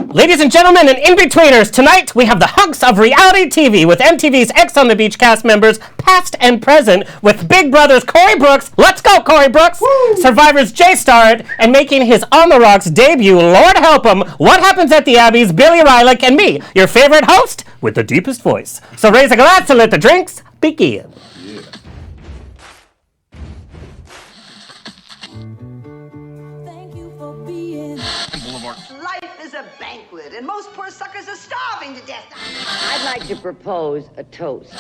Ladies and gentlemen and in-betweeners, tonight we have the hunks of reality TV with MTV's X on the Beach cast members, past and present, with Big Brother's Corey Brooks. Let's go, Corey Brooks! Woo! Survivor's Starrett, and making his On the Rocks debut, Lord help him, What Happens at the Abbey's Billy Reilich, and me, your favorite host, with the deepest voice. So raise a glass and let the drinks begin. Yeah. Life is a banquet, and most poor suckers are starving to death. I'd like to propose a toast.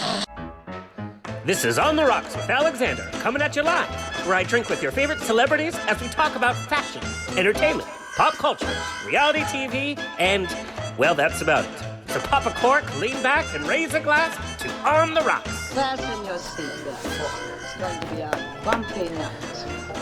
This is On the Rocks with Alexander, coming at you live, where I drink with your favorite celebrities as we talk about fashion, entertainment, pop culture, reality TV, and, well, that's about it. So pop a cork, lean back, and raise a glass to On the Rocks. Fasten your seatbelt. It's going to be a bumpy night.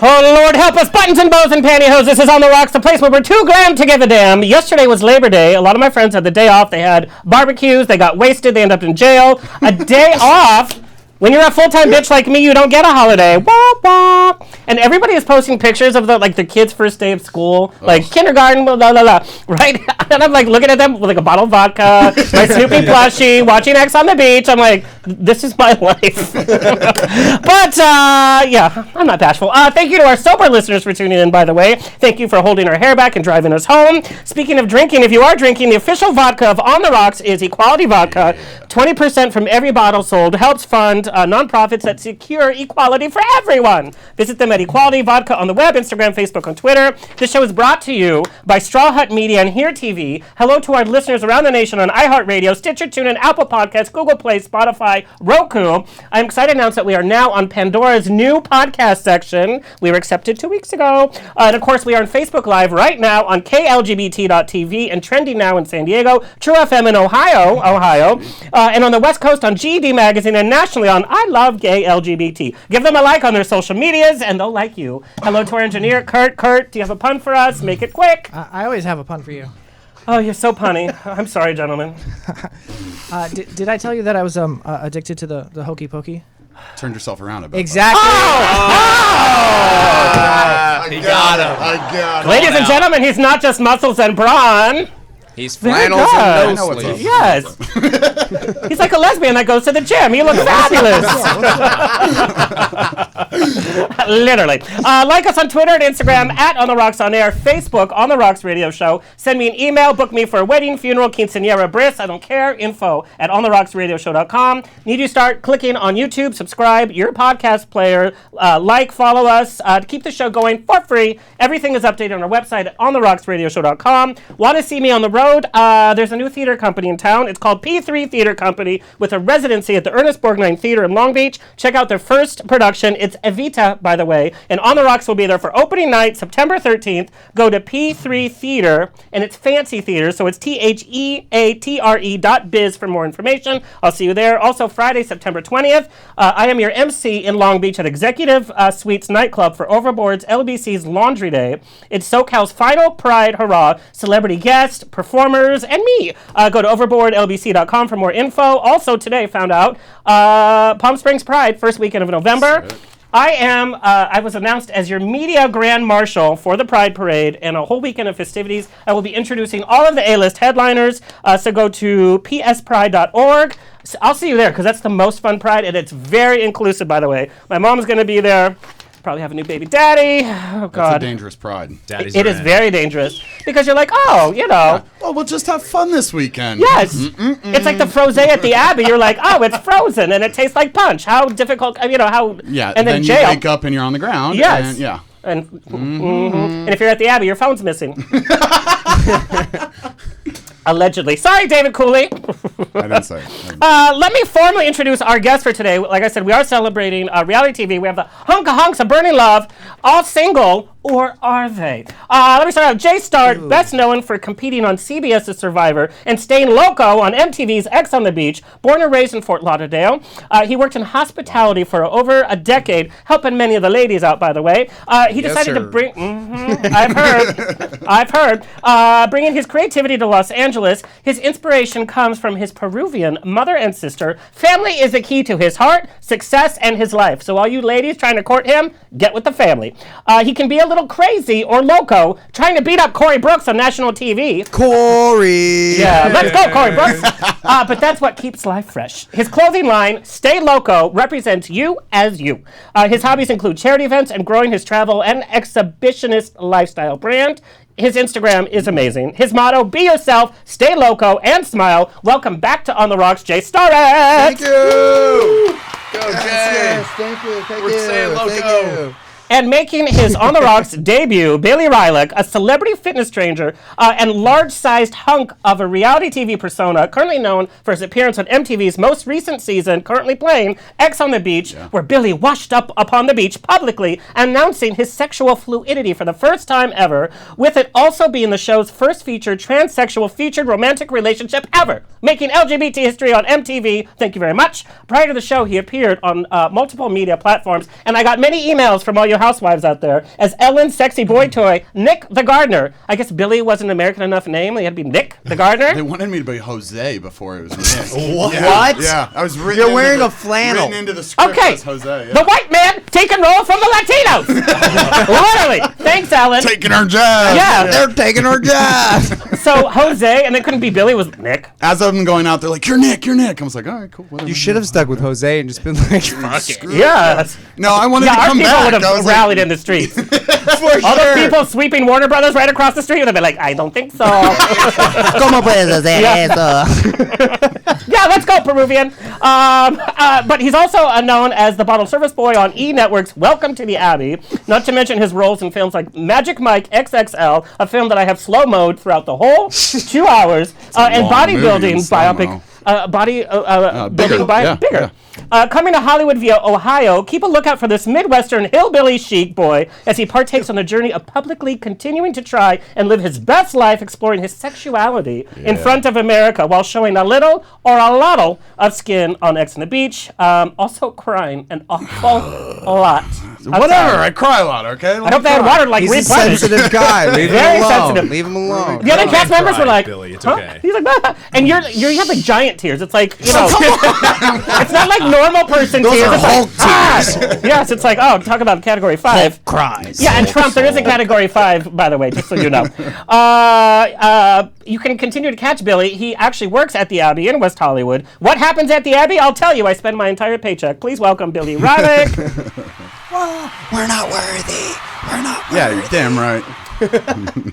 Oh, Lord help us, buttons and bows and pantyhose. This is On the Rocks, the place where we're too glam to give a damn. Yesterday was Labor Day. A lot of my friends had the day off. They had barbecues. They got wasted. They ended up in jail. A day off. When you're a full-time bitch like me, you don't get a holiday. Wah, wah. And everybody is posting pictures of the kids' first day of school, like kindergarten, blah, blah, blah, right? And I'm like looking at them with like a bottle of vodka, my Snoopy plushie, watching X on the Beach. I'm like, this is my life. But, yeah, I'm not bashful. Thank you to our sober listeners for tuning in, by the way. Thank you for holding our hair back and driving us home. Speaking of drinking, if you are drinking, the official vodka of On the Rocks is Equality Vodka. 20% from every bottle sold helps fund nonprofits that secure equality for everyone. Visit them at Equality Vodka on the web, Instagram, Facebook, and Twitter. This show is brought to you by Straw Hut Media and Here TV. Hello to our listeners around the nation on iHeartRadio, Stitcher, TuneIn, Apple Podcasts, Google Play, Spotify, Roku. I'm excited to announce that we are now on Pandora's new podcast section. We were accepted 2 weeks ago. And of course, we are on Facebook Live right now on KLGBT.TV and trending now in San Diego, True FM in Ohio, and on the West Coast on GD Magazine and nationally on I Love Gay LGBT. Give them a like on their social medias and they'll like you. Hello to our engineer, Kurt. Kurt, do you have a pun for us? Make it quick. I always have a pun for you. Oh, you're so punny. I'm sorry, gentlemen. Did I tell you that I was addicted to the hokey pokey? Turned yourself around a bit. Exactly. I got him. Ladies and gentlemen, he's not just muscles and brawn. He's flannels and no sleeves. Yes. He's like a lesbian that goes to the gym. He looks fabulous. Literally. Like us on Twitter and Instagram at On The Rocks On Air, Facebook On The Rocks Radio Show. Send me an email. Book me for a wedding, funeral, quinceañera, bris. I don't care. Info at ontherocksradioshow.com. Need you start clicking on YouTube, subscribe, your podcast player, follow us to keep the show going for free. Everything is updated on our website at ontherocksradioshow.com. Want to see me on the road? There's a new theater company in town. It's called P3 Theater Company with a residency at the Ernest Borgnine Theater in Long Beach. Check out their first production. It's Evita, by the way. And On the Rocks will be there for opening night, September 13th. Go to P3 Theater, and it's fancy theater, so it's THEATRE.biz for more information. I'll see you there. Also, Friday, September 20th, I am your MC in Long Beach at Executive Suites Nightclub for Overboard's LBC's Laundry Day. It's SoCal's final Pride Hurrah. Celebrity guest, performers, and me. Go to overboardlbc.com for more info. Also today found out Palm Springs Pride, first weekend of November. I was announced as your media grand marshal for the Pride Parade and a whole weekend of festivities. I will be introducing all of the A-list headliners. So go to pspride.org. So I'll see you there because that's the most fun Pride, and it's very inclusive, by the way. My mom's going to be there. Probably have a new baby daddy. Oh, God. That's a dangerous Pride. It is very dangerous because you're like, oh, you know. Yeah. Well, we'll just have fun this weekend. Yes. It's like the frosé at the Abbey. You're like, oh, it's frozen and it tastes like punch. How difficult, how. Yeah, and then jail. You wake up and you're on the ground. Yes. And, yeah. And if you're at the Abbey, your phone's missing. Allegedly. Sorry, David Cooley. I didn't say. Let me formally introduce our guest for today. Like I said, we are celebrating reality TV. We have the hunks of Burning Love, all single, or are they? Let me start out. Starrett, best known for competing on CBS's Survivor and staying loco on MTV's X on the Beach. Born and raised in Fort Lauderdale. He worked in hospitality for over a decade, helping many of the ladies out, by the way. He decided to bring... I've heard. Bringing his creativity to Los Angeles. His inspiration comes from his Peruvian mother and sister. Family is the key to his heart, success, and his life. So all you ladies trying to court him, get with the family. He can be a little crazy or loco, trying to beat up Corey Brooks on national TV. Corey. Yeah, let's go, Corey Brooks. But that's what keeps life fresh. His clothing line, Stay Loco, represents you as you. His hobbies include charity events and growing his travel and exhibitionist lifestyle brand. His Instagram is amazing. His motto, be yourself, stay loco, and smile. Welcome back to On the Rocks, Jay Starrett. Thank you. Go, Jay. Yes, thank you. Thank We're you. saying loco. Thank you. And making his On the Rocks debut, Billy Reilich, a celebrity fitness trainer and large-sized hunk of a reality TV persona, currently known for his appearance on MTV's most recent season, currently playing X on the Beach, where Billy washed up upon the beach publicly, announcing his sexual fluidity for the first time ever, with it also being the show's first featured transsexual featured romantic relationship ever, making LGBT history on MTV. Thank you very much. Prior to the show, he appeared on multiple media platforms, and I got many emails from all you housewives out there as Ellen's sexy boy toy, Nick the Gardener. I guess Billy wasn't an American enough name. He had to be Nick the Gardener. They wanted me to be Jose before it was Nick. What? Yeah, I was written. You're into wearing the- a flannel. Written into the script Okay, as Jose. the white man taking role from the Latinos. Literally. Thanks, Ellen. Taking our job. Yeah. They're taking our job. So Jose, and it couldn't be Billy, it was Nick. As I'm going out, they're like, "You're Nick. You're Nick." I was like, "All right, cool." Whatever. You should have stuck with Jose and just been like, Yeah. No, I wanted Yeah, to our come people back. would I have was rallied like, in the streets. for All those people sweeping Warner Brothers right across the street would have been like, I don't think so. ¿Cómo puedes hacer eso? Yeah, let's go, Peruvian. But he's also known as the bottle service boy on E! Network's Welcome to the Abbey, not to mention his roles in films like Magic Mike XXL, a film that I have slow-moed throughout the whole 2 hours, and long bodybuilding movie in biopic. Building by yeah, bigger. Coming to Hollywood via Ohio, keep a lookout for this Midwestern hillbilly chic boy as he partakes on the journey of publicly continuing to try and live his best life exploring his sexuality in front of America while showing a little or a lot of skin on X on the Beach. Also crying an awful lot. whatever. I cry a lot. Okay. I hope they had water like He's a replenished. sensitive guy. Leave Very him alone. sensitive. Leave him alone. The other cast members were like, Billy, it's huh? okay. He's like, "Ah." And you have like giant tears. It's like, you know, it's not like normal person Those tears. are It's Hulk like, "Ah." Yes, it's like, oh, talk about category 5. Cries. Yeah, and Trump, there is a category 5, by the way, just so you know. You can continue to catch Billy. He actually works at the Abbey in West Hollywood. What happens at the Abbey? I'll tell you. I spend my entire paycheck. Please welcome Billy Reilich. We're not worthy. We're not worthy. Yeah, you're damn right.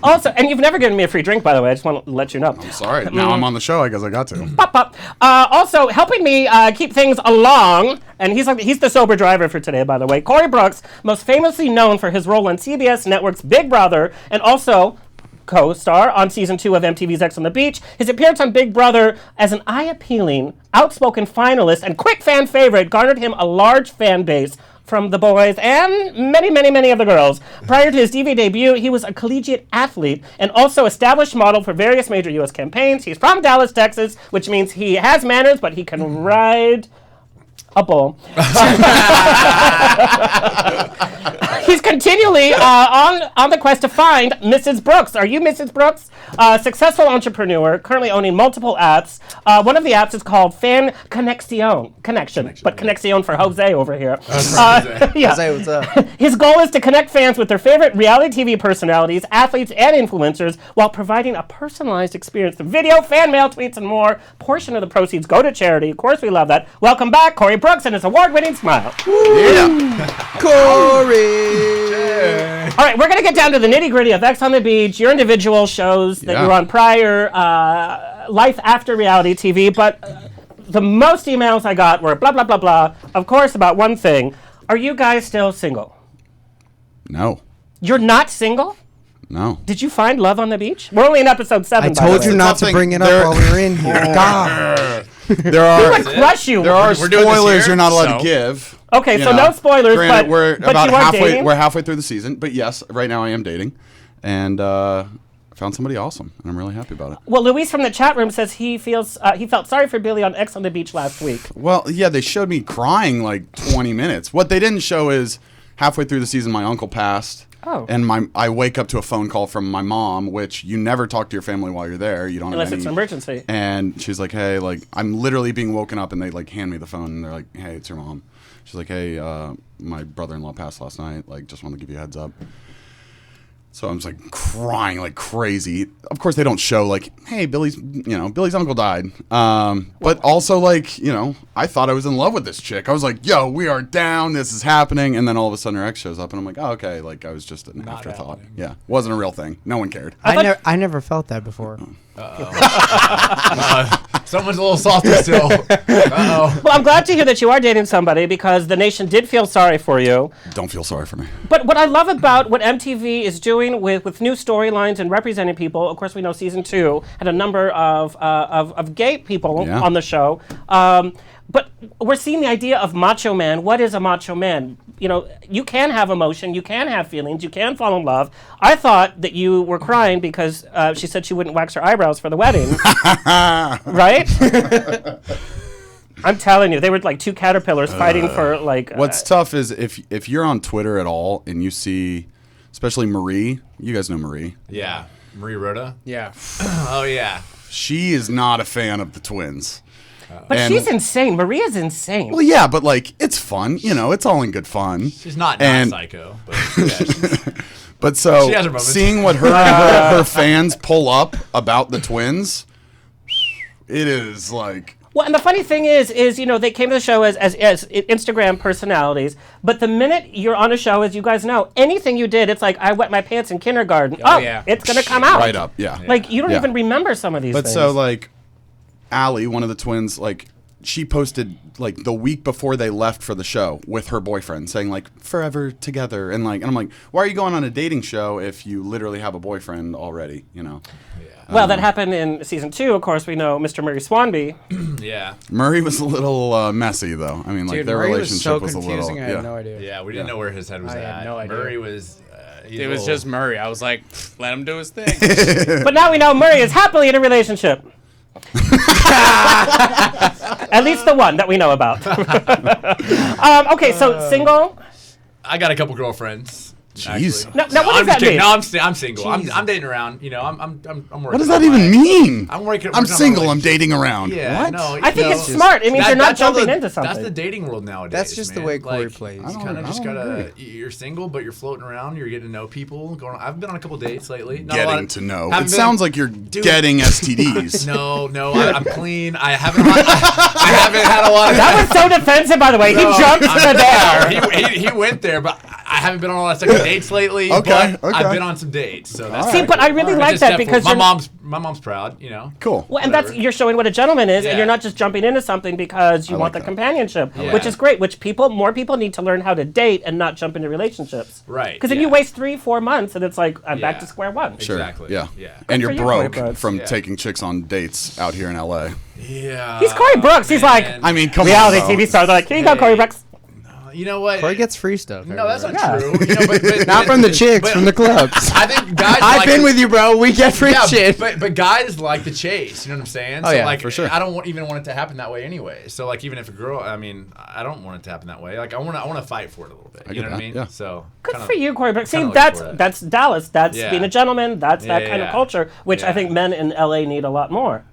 Also, and you've never given me a free drink, by the way. I just want to let you know. Sorry. Now I'm on the show. I guess I got to. Pop, pop. Also, helping me keep things along, and he's the sober driver for today, by the way. Corey Brooks, most famously known for his role on CBS Network's Big Brother, and also co-star on season 2 of MTV's X on the Beach. His appearance on Big Brother as an eye-appealing, outspoken finalist and quick fan favorite garnered him a large fan base from the boys and many, many, many of the girls. Prior to his TV debut, he was a collegiate athlete and also established model for various major U.S. campaigns. He's from Dallas, Texas, which means he has manners, but he can ride a bull. He's continually on the quest to find Mrs. Brooks. Are you Mrs. Brooks? Successful entrepreneur, currently owning multiple apps. One of the apps is called Fan Connection, but Connection for Jose over here. Yeah. Jose, what's up? His goal is to connect fans with their favorite reality TV personalities, athletes, and influencers while providing a personalized experience through video, fan mail, tweets, and more. Portion of the proceeds go to charity. Of course, we love that. Welcome back, Corey Brooks, and his award-winning smile. Corey. All right, we're going to get down to the nitty-gritty of X on the Beach, your individual shows that you were on prior, life after reality TV, but the most emails I got were blah, blah, blah, blah, of course, about one thing. Are you guys still single? No. You're not single? No. Did you find love on the beach? We're only in episode 7, I told you not to Something bring it up there- while we were in here. God. There He are would crush you. there are We're doing this spoilers here, you're not allowed so- to give. Okay, you so know. no spoilers, Granted, we're but about you are halfway. dating? We're halfway through the season, but yes, right now I am dating, and I found somebody awesome, and I'm really happy about it. Well, Luis from the chat room says he felt sorry for Billy on X on the Beach last week. Well, yeah, they showed me crying like 20 minutes. What they didn't show is halfway through the season, my uncle passed. Oh. And I wake up to a phone call from my mom, which you never talk to your family while you're there. You don't Unless have it's an emergency. And she's like, hey, like, I'm literally being woken up, and they, like, hand me the phone, and they're like, hey, it's your mom. She's like, hey, my brother-in-law passed last night. Like, just wanted to give you a heads up. So I'm just like crying like crazy. Of course, they don't show like, hey, Billy's uncle died. But also like, I thought I was in love with this chick. I was like, yo, we are down. This is happening. And then all of a sudden her ex shows up and I'm like, oh, okay. Like I was just an afterthought. happening. Yeah. Wasn't a real thing. No one cared. I never felt that before. Someone's a little softer still. Uh-oh. Well, I'm glad to hear that you are dating somebody because the nation did feel sorry for you. Don't feel sorry for me. But what I love about what MTV is doing with new storylines and representing people, of course, we know season 2 had a number of gay people on the show. But we're seeing the idea of macho man. What is a macho man? You can have emotion, you can have feelings, you can fall in love. I thought that you were crying because she said she wouldn't wax her eyebrows for the wedding. Right? I'm telling you, they were like two caterpillars fighting for like... What's tough is if you're on Twitter at all and you see, especially Marie, you guys know Marie. Yeah. Marie Rhoda? Yeah. Oh, yeah. She is not a fan of the twins. But she's insane. Maria's insane. Well, yeah, but like it's fun, it's all in good fun. She's not psycho, but yeah, but so she has her moments. Seeing what her fans pull up about the twins, it is like. Well, and the funny thing is they came to the show as Instagram personalities, but the minute you're on a show, as you guys know, anything you did, it's like I wet my pants in kindergarten. Oh, yeah. It's gonna come out right up, yeah. Like you don't even remember some of these things. But so like. Allie, one of the twins, like she posted like the week before they left for the show with her boyfriend saying like forever together and I'm like, why are you going on a dating show if you literally have a boyfriend already, Yeah. Well, that happened in season 2. Of course, we know Mr. Murray Swanby. Yeah. Murray was a little messy though. I mean, like their Murray relationship was so was a little. confusing. I had no idea. Yeah, we didn't know where his head was at. I had no idea. Murray was. It was just Murray. I was like, let him do his thing. But now we know Murray is happily in a relationship. At least the one that we know about. Okay, so single. I got a couple girlfriends. Jeez. Now what does that mean? No, I'm single. I'm dating around. I'm working. What does that even mean? I'm single. I'm dating around. Yeah, what? no. I think it's smart. It means you're not jumping into something. That's the dating world nowadays. That's just the way Corey plays. You kind of just gotta. You're single, but you're floating around. You're getting to know people. I've been on a couple dates lately. Getting to know. It sounds like you're getting STDs. No, I'm clean. I haven't had a lot of. That was so defensive, by the way. He jumped to there. He went there, but I haven't been on a lot of second dates lately. Okay. But I've been on some dates. So that's See, but I really like that because my mom's proud. Cool. Well, and that's you're showing what a gentleman is, and you're not just jumping into something because you want the companionship, which is great. Which more people need to learn how to date and not jump into relationships. Right. Because then you waste 3-4 months, and it's like I'm back to square one. Sure. Exactly. Yeah. Yeah. And you're for you, Corey broke Brooks. from taking chicks on dates out here in LA. Yeah. He's Corey Brooks. He's like I mean, come reality on. TV stars are like, here you go, Corey Brooks. You know what? Corey gets free stuff. No, that's not Yeah. true. But Not from the chicks, from the clubs. I think guys. I've been with you, bro. We get free shit. But guys like the chase. You know what I'm saying? Oh, so yeah, like, for sure. I don't even want it to happen that way anyway. So like, even if a girl, I mean, I don't want it to happen that way. Like, I want to fight for it a little bit. You know what I mean? Yeah. So Good for you, Corey Brooks. See, look for that's Dallas. That's Yeah. being a gentleman. That's that kind of Yeah. culture, which I Yeah. think men in LA need a lot more.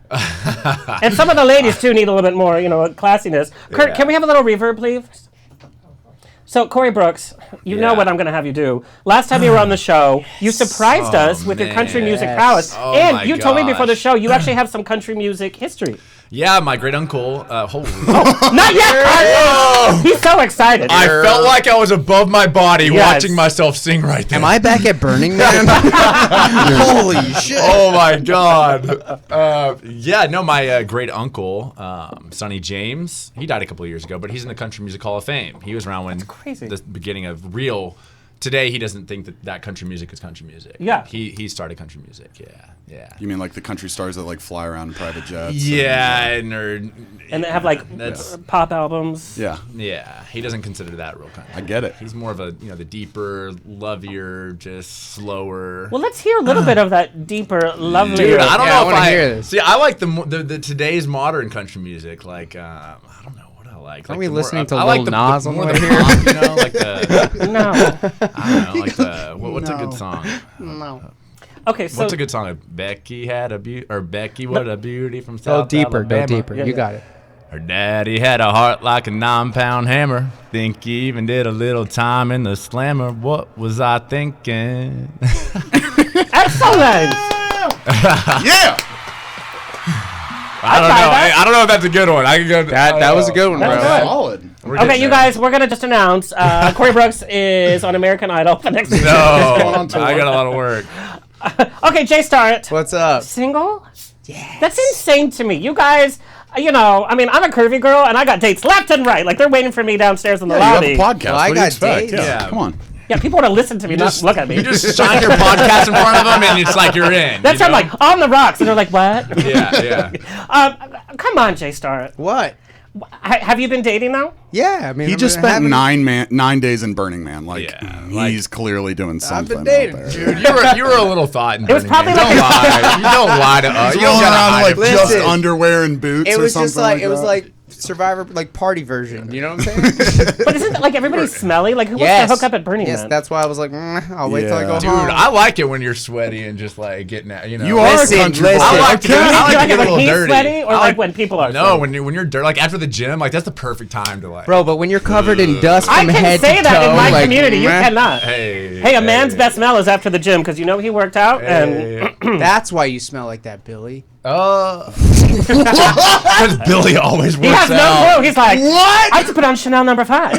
And some of the ladies too need a little bit more, classiness. Kurt, can we have a little reverb, please? So, Corey Brooks, you know what I'm going to have you do. Last time you were on the show, you surprised us with your country music prowess. Oh, and my you told me before the gosh. show you actually have some country music history. Yeah, my great uncle. Not yet! He's so excited. I felt like I was above my body Yes. watching myself sing right there. Am I back at Burning Man? Holy shit. Oh my god. My great uncle, Sonny James, he died a couple of years ago, but he's in the Country Music Hall of Fame. He was around when crazy. the beginning of real. Today he doesn't think that country music is country music. Yeah. He started country music. Yeah. You mean like the country stars that like fly around in private jets? And and they have like pop albums. Yeah. yeah, he doesn't consider that real country. I get it. He's more of a the deeper, lovier, just slower. Well, let's hear a little bit of that deeper, lovelier. Dude, I don't Yeah, I know if wanna hear this. See, I like the today's modern country music. Like, I don't know what like. Are we the listening to I like Lil the Nas on more the the way here? pop, you know, like the. No. I don't know, like the. What's a good song? No. Okay, so What's a good song? Becky had a beauty, or Becky, what a beauty from South Go deeper. Alabama. Go deeper. You got it. Her daddy had a heart like a 9-pound hammer. Think he even did a little time in the slammer. What was I thinking? excellent. Yeah. I don't know if that's a good one. I can go. That was a good one, bro. That's good. Solid. Okay, you guys, we're gonna just announce Corey Brooks is on American Idol for next season. No, on tour. I got a lot of work. Okay, Jay Starrett. What's up? Single? Yeah. That's insane to me. You guys, you know, I mean, I'm a curvy girl, and I got dates left and right. Like, they're waiting for me downstairs in the You have lobby. a podcast. Well, I what do you got expect? dates. Yeah. Come on. Yeah, people want to listen to me, not look at me. You just shine your podcast in front of them, and it's like you're in. That's you I'm know? like, on the rocks, and they're like, what? Yeah. Come on, Jay Starrett. What? Have you been dating now? Yeah, I mean, He just spent 9 days in Burning Man. Like, Yeah, he's clearly doing something. I've been dating, out there. Dude, you were a little thought in It was probably Don't like lie. You don't lie to us. You don't Going gotta around hide like it. just Listen, underwear and boots. It or was something just like it was that. like Survivor like party version. You know what I'm saying? But isn't it like everybody smelly? Like, who wants Yes. to hook up at Burning Yes, Man? that's why I was like, I'll wait till I go Yeah. Dude, home. I like it when you're sweaty and just like getting out. You know, You are Listen, a country listen. boy. I like to Do you I like like to it get a when little he's dirty. sweaty, or I like when people are No, sweaty? when you're dirty, like after the gym, like that's the perfect time to like. Bro, but when you're covered in dust I from can head say to that toe, in my like, community. You meh. cannot. Hey, A man's best smell is after the gym because you know he worked out and That's why you smell like that, Billy. Because Billy always he works has no out. clue. He's like, what? I have to put on Chanel number 5.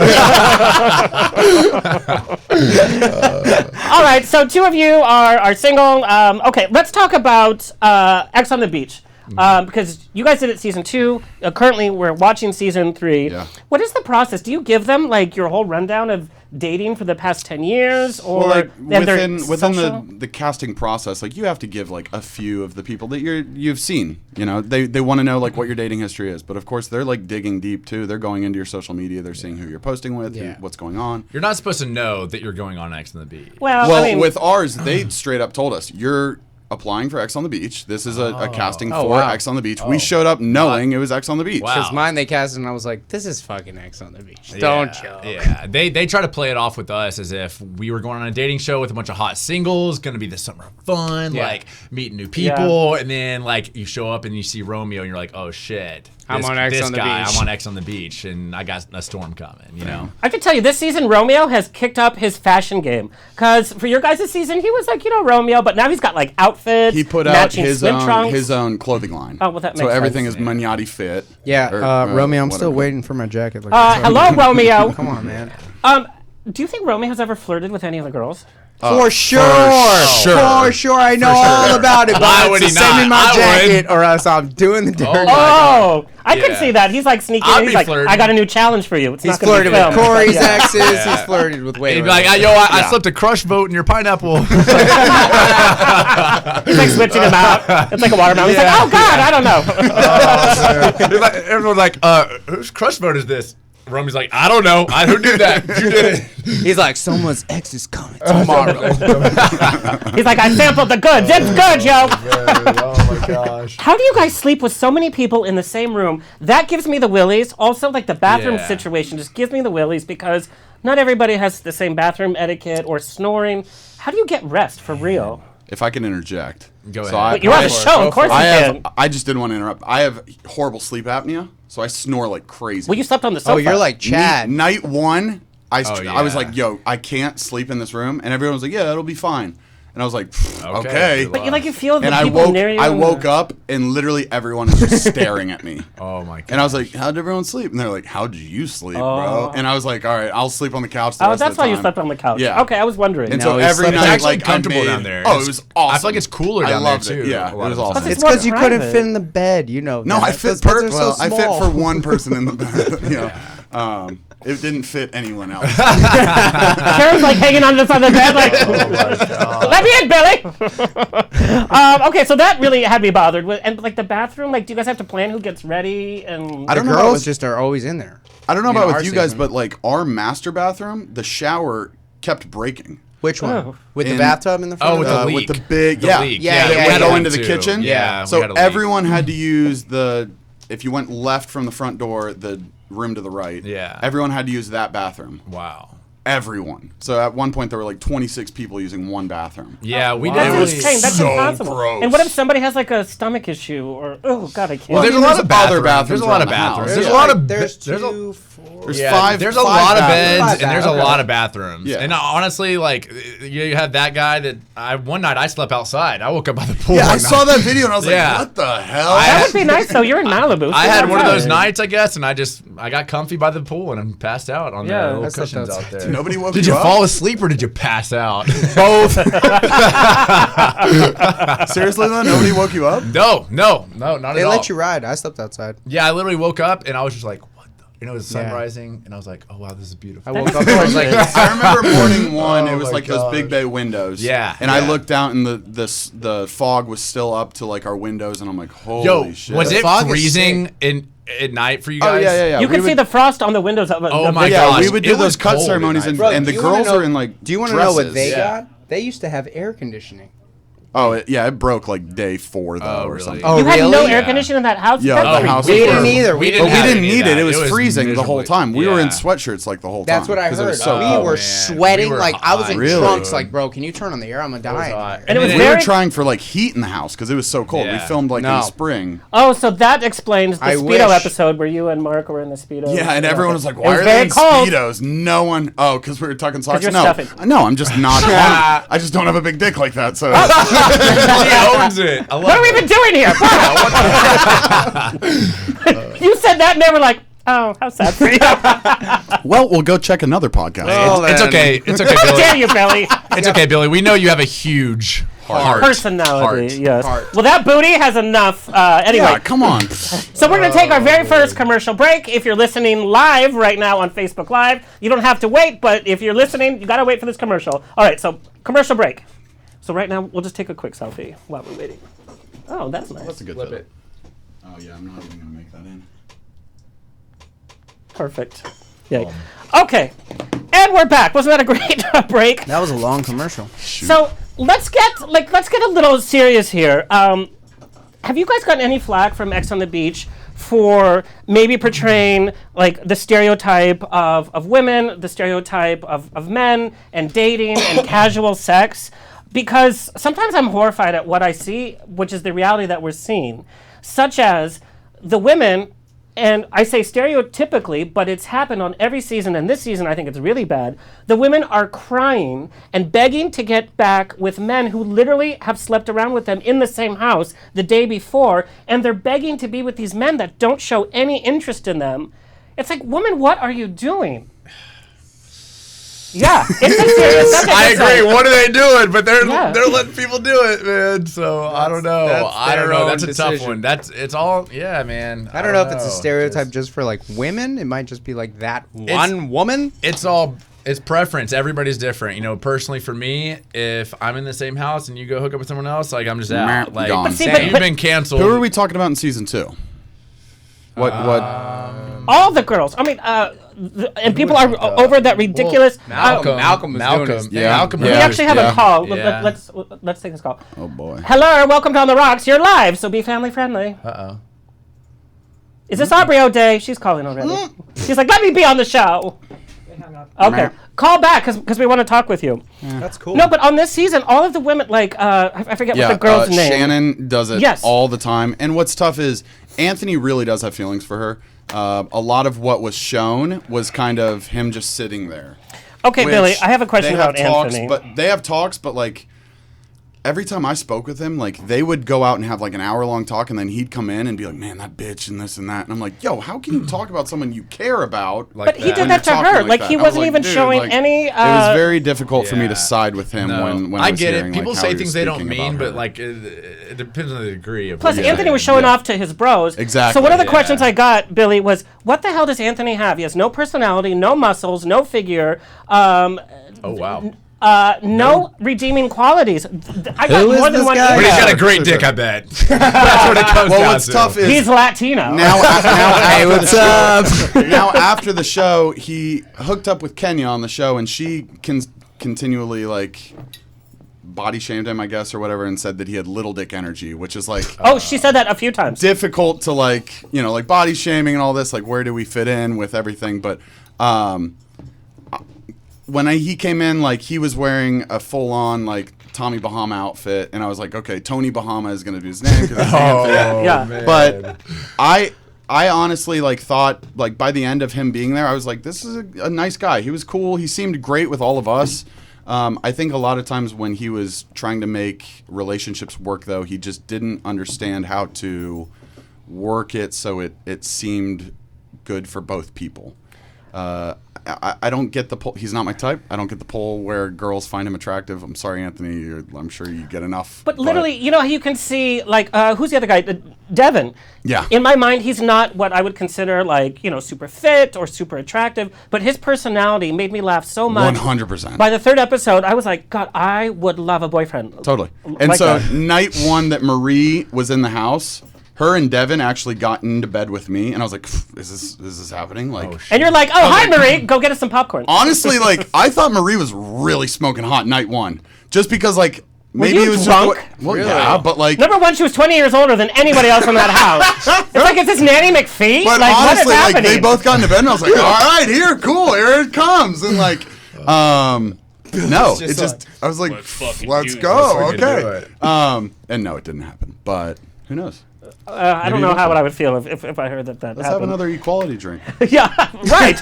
All right, so 2 of you are single. Okay, let's talk about X on the Beach. Because you guys did it season 2. Currently, we're watching season 3. Yeah. What is the process? Do you give them like your whole rundown of dating for the past 10 years, or Well, like and their within social? the casting process, like you have to give like a few of the people that you've seen. You know, they want to know like what your dating history is, but of course they're like digging deep too. They're going into your social media. They're seeing who you're posting with, what's going on. You're not supposed to know that you're going on X on the Beach. Well, Well, I mean, with ours, they straight up told us you're applying for X on the Beach. This is a casting for wow. X on the Beach. We showed up knowing it was X on the Beach. Wow. Because mine they cast and I was like, this is fucking X on the Beach. Don't joke. Yeah, they try to play it off with us as if we were going on a dating show with a bunch of hot singles, gonna be the summer of fun, like meeting new people, and then like you show up and you see Romeo and you're like, oh shit, I'm on X on the Beach. I'm on X on the Beach, and I got a storm coming. You know, I can tell you this season Romeo has kicked up his fashion game. Because for your guys' season, he was like, you know, Romeo, but now he's got like outfits, He put out matching his swim trunks. own clothing line. Oh, well, that so makes everything sense. is Magnati fit. Yeah, Or, Romeo, I'm still whatever. waiting for my jacket. Like Hello, Romeo. Come on, man. Do you think Romeo has ever flirted with any of the girls? For sure. sure. For sure. I know all about it. But Why I would have he to send not? me my I jacket or else I'm doing the dirty. Oh, I can Yeah. see that. He's like sneaking I'd in. He's be like, flirting. I got a new challenge for you. It's He's not going to flirted be with filmed. Corey's exes. He's flirted with Wade. he'd be like, I slipped a crush vote in your pineapple. He's like switching him out. It's like a watermelon. He's like, oh, God, I don't know. Everyone's like, whose crush vote is this? Romy's like, I don't know. Who did that? You did it. He's like, someone's ex is coming tomorrow. He's like, I sampled the goods. It's good, yo. Oh my gosh. How do you guys sleep with so many people in the same room? That gives me the willies. Also, like the bathroom Yeah. situation just gives me the willies because not everybody has the same bathroom etiquette or snoring. How do you get rest for real? If I can interject. Go ahead. But you're on the show, of course you can. I just didn't want to interrupt. I have horrible sleep apnea, so I snore like crazy. Well, you slept on the sofa. Oh, you're like Chad. Night 1, I was yeah. like, yo, I can't sleep in this room. And everyone was like, yeah, it'll be fine. And I was like, Okay. okay. Good But you like you feel the And I people near you. woke up and literally everyone is just staring at me. Oh my god. And I was like, how'd everyone sleep? And they're like, how'd you sleep, bro? And I was like, all right, I'll sleep on the couch the Oh, rest that's of the why time. you slept on the couch. Yeah. Okay, I was wondering. And No, so he every slept- night, It's actually like, comfortable I made, down there. Oh, It's- it was awesome. I feel like it's cooler I down there loved too. it. Yeah, a it lot was of the awesome. time. It's more because you couldn't private. fit in the bed, you know. No, that. I fit Those beds are perfect. so Well, I fit small. for one person in the bed. You know, it didn't fit anyone else. Karen's like hanging on the side of the bed, like, let me in, Billy. Okay, so that really had me bothered. And like the bathroom, like, do you guys have to plan who gets ready? And I The don't know about girls with, just are always in there. I don't know in about our with you guys, season. but like our master bathroom, the shower kept breaking. Which one? Oh. With the In- bathtub in the front? Oh, with of the the leak. With the big, The yeah, leak. Yeah, that yeah, would yeah. go into the Too. kitchen. Yeah. we So had a leak. everyone had to use if you went left from the front door, the room to the right. Yeah. Everyone had to use that bathroom. Wow. Everyone. So at one point there were like 26 people using one bathroom. Yeah, we That's did. insane. That's so impossible. gross. And what if somebody has like a stomach issue or oh god, I can't. Well, there's a there's lot of other bathrooms. There's a lot of around the house. bathrooms. There's Yeah. a lot of. There's there's a- two, four. There's Yeah, five. there's a five lot of bathrooms. beds and there's a Okay. lot of bathrooms. Yeah. And honestly, like you had that guy that one night I slept outside. I woke up by the pool. Yeah, I one saw night. that video and I was like, Yeah. what the hell? That would be nice though. You're in Malibu. I so had that's one of those fine. nights, I guess, and I got comfy by the pool and I'm passed out on Yeah. the little I slept cushions out outside, there. Nobody woke Did you you up? fall asleep or did you pass out? Both. Seriously though, nobody woke you up? No, not at They all. let you ride. I slept outside. Yeah, I literally woke up and I was just like, what the? You know, it was sun Yeah. rising and I was like, oh wow, this is beautiful. I woke up and I was like, I remember morning one. Oh It was my like those big gosh. bay windows. Yeah, and yeah. I looked out, and the fog was still up to like our windows, and I'm like, holy Yo, shit! was it fog is freezing at night for you Oh guys? yeah. You We can see would- the frost on the windows of Oh of my the- Yeah, gosh, we would it do those was cut cold ceremonies, at and, night. Bro, and the do you wanna girls know- are in like. do you want to know what dresses. they Yeah. got? They used to have air conditioning. Oh yeah, it broke like day 4 though, Oh, or really? something. Oh, You had no really? air Yeah. conditioning in that house. Yeah, That's the house We was didn't horrible. either. We But didn't we have didn't any of need it. that. It was freezing the whole miserably- time. We were in yeah. sweatshirts like the whole time. That's what I 'cause it heard. was so We cold. were man. sweating We were like I was in hot. Really? trunks. Like, bro, can you turn on the air? I'm gonna die. in hot. here. And it was We very. were trying for like heat in the house because it was so cold. We Yeah. filmed like No. in spring. Oh, so that explains the I Speedo wish. episode where you and Mark were in the Speedo. Yeah, and everyone was like, It "Why was are they very in cold. speedos?" No one. Oh, because we were tucking socks. you're No, stuffing. no, I'm just not. I just don't have a big dick like that. So He owns it. I love What are we it. even doing here? You said that and they were like, oh, how sad for you. well, we'll go check another podcast. It's okay. It's okay, How dare Billy. you, Billy? It's okay, Billy. We know you have a huge heart. Personality, Heart. yes. Heart. Well, that booty has enough. Anyway, Yeah, come on. so we're going to take our very first commercial break. If you're listening live right now on Facebook Live, you don't have to wait, but if you're listening, you got to wait for this commercial. All right, so commercial break. So right now, we'll just take a quick selfie while we're waiting. Oh, that's nice. That's a good Flip fit. it. Oh yeah, I'm not even gonna make that in. Perfect. Yay. Okay, and we're back. Wasn't that a great break? That was a long commercial. So let's get a little serious here. Have you guys gotten any flack from X on the Beach for maybe portraying like the stereotype of women, the stereotype of men, and dating and casual sex? Because sometimes I'm horrified at what I see, which is the reality that we're seeing, such as the women. And I say stereotypically, but it's happened on every season, and this season I think it's really bad. The women are crying and begging to get back with men who literally have slept around with them in the same house the day before, and they're begging to be with these men that don't show any interest in them. It's like, woman, what are you doing? Yeah, it's a serious subject. I It's agree. like- What are they doing? But they're Yeah. letting people do it, man. So I don't know. that's I don't their know. own That's a tough decision. one. It's all man. I don't know if it's a stereotype just for like women. It might just be like that one woman. It's preference. Everybody's different. You know, personally for me, if I'm in the same house and you go hook up with someone else, like I'm just out. Like Gone. But see, you've been canceled. Who are we talking about in season 2? What? all the girls. I mean, and people are over that ridiculous. Malcolm was doing his thing. Yeah. Malcolm. We Yeah. actually have a call. Yeah. Let's take this call. Oh boy. Hello, welcome to On the Rocks. You're live, so be family friendly. Uh-oh. Is this Aubrey O'Day? She's calling already. She's like, let me be on the show. Okay, call back because we want to talk with you. That's cool. No, but on this season, all of the women, like I forget what the girl's name. Shannon does it Yes. all the time. And what's tough is Anthony really does have feelings for her. A lot of what was shown was kind of him just sitting there. Okay, Which Billy, I have a question they have about talks, Anthony. But they have talks, but like every time I spoke with him, like they would go out and have like an hour-long talk, and then he'd come in and be like, "Man, that bitch and this and that," and I'm like, "Yo, how can you talk about someone you care about?" But he did when that to you're talking her. Like, that? he I was wasn't like, even dude, showing like, any. It was very difficult for me Yeah. to side with him when I was get hearing, it. People like, how say he was things they don't speaking mean, about her. but like it depends on the degree of. Plus, what you're Anthony saying. was showing Yeah. off to his bros. Exactly, So one of the yeah. questions I got, Billy, was, what the hell does Anthony have? He has no personality, no muscles, no figure. Oh wow. No redeeming qualities. I got Who is more than this one. guy? But he's email. got a great dick, I bet. That's what it comes well, down what's to. tough is He's Latino. now Hey, after what's the up? show, now after the show, he hooked up with Kenya on the show, and she continually like body shamed him, I guess, or whatever, and said that he had little dick energy, which is like she said that a few times. difficult to like, like body shaming and all this. Like, where do we fit in with everything? But when he came in, like he was wearing a full on like Tommy Bahama outfit, and I was like, okay, Tony Bahama is going to be his name. Yeah. But I honestly like thought like by the end of him being there, I was like, this is a nice guy. He was cool. He seemed great with all of us. I think a lot of times when he was trying to make relationships work, though, he just didn't understand how to work it so it seemed good for both people. I don't get the pull. He's not my type. I don't get the pull where girls find him attractive. I'm sorry, Anthony. I'm sure you get enough. But literally, you know how you can see, like, who's the other guy? Devin. Yeah. In my mind, he's not what I would consider, like, super fit or super attractive, but his personality made me laugh so much. 100%. By the third episode, I was like, God, I would love a boyfriend. Totally. And like so that. night one that Marie was in the house, her and Devin actually got into bed with me, and I was like, is this happening? Like, and you're like, oh, hi, Marie, go get us some popcorn. honestly, like, I thought Marie was really smoking hot night one. Just because, like, maybe you it was drunk? just... Well, yeah, but, like... Number one, she was 20 years older than anybody else in that house. It's like, is this Nanny McPhee? But like, honestly, what is like, happening? they both got into bed, and I was like, all right, here it comes. And, like, no, it just... I was like, let's go, okay. And no, it didn't happen. But who knows? I don't know how I would feel if I heard that Let's happened. have another equality drink. Yeah, right.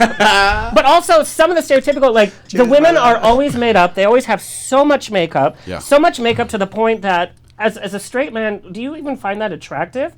But also, some of the stereotypical, like, the women are always made up. They always have so much makeup. Yeah. So much makeup to the point that, as a straight man, do you even find that attractive?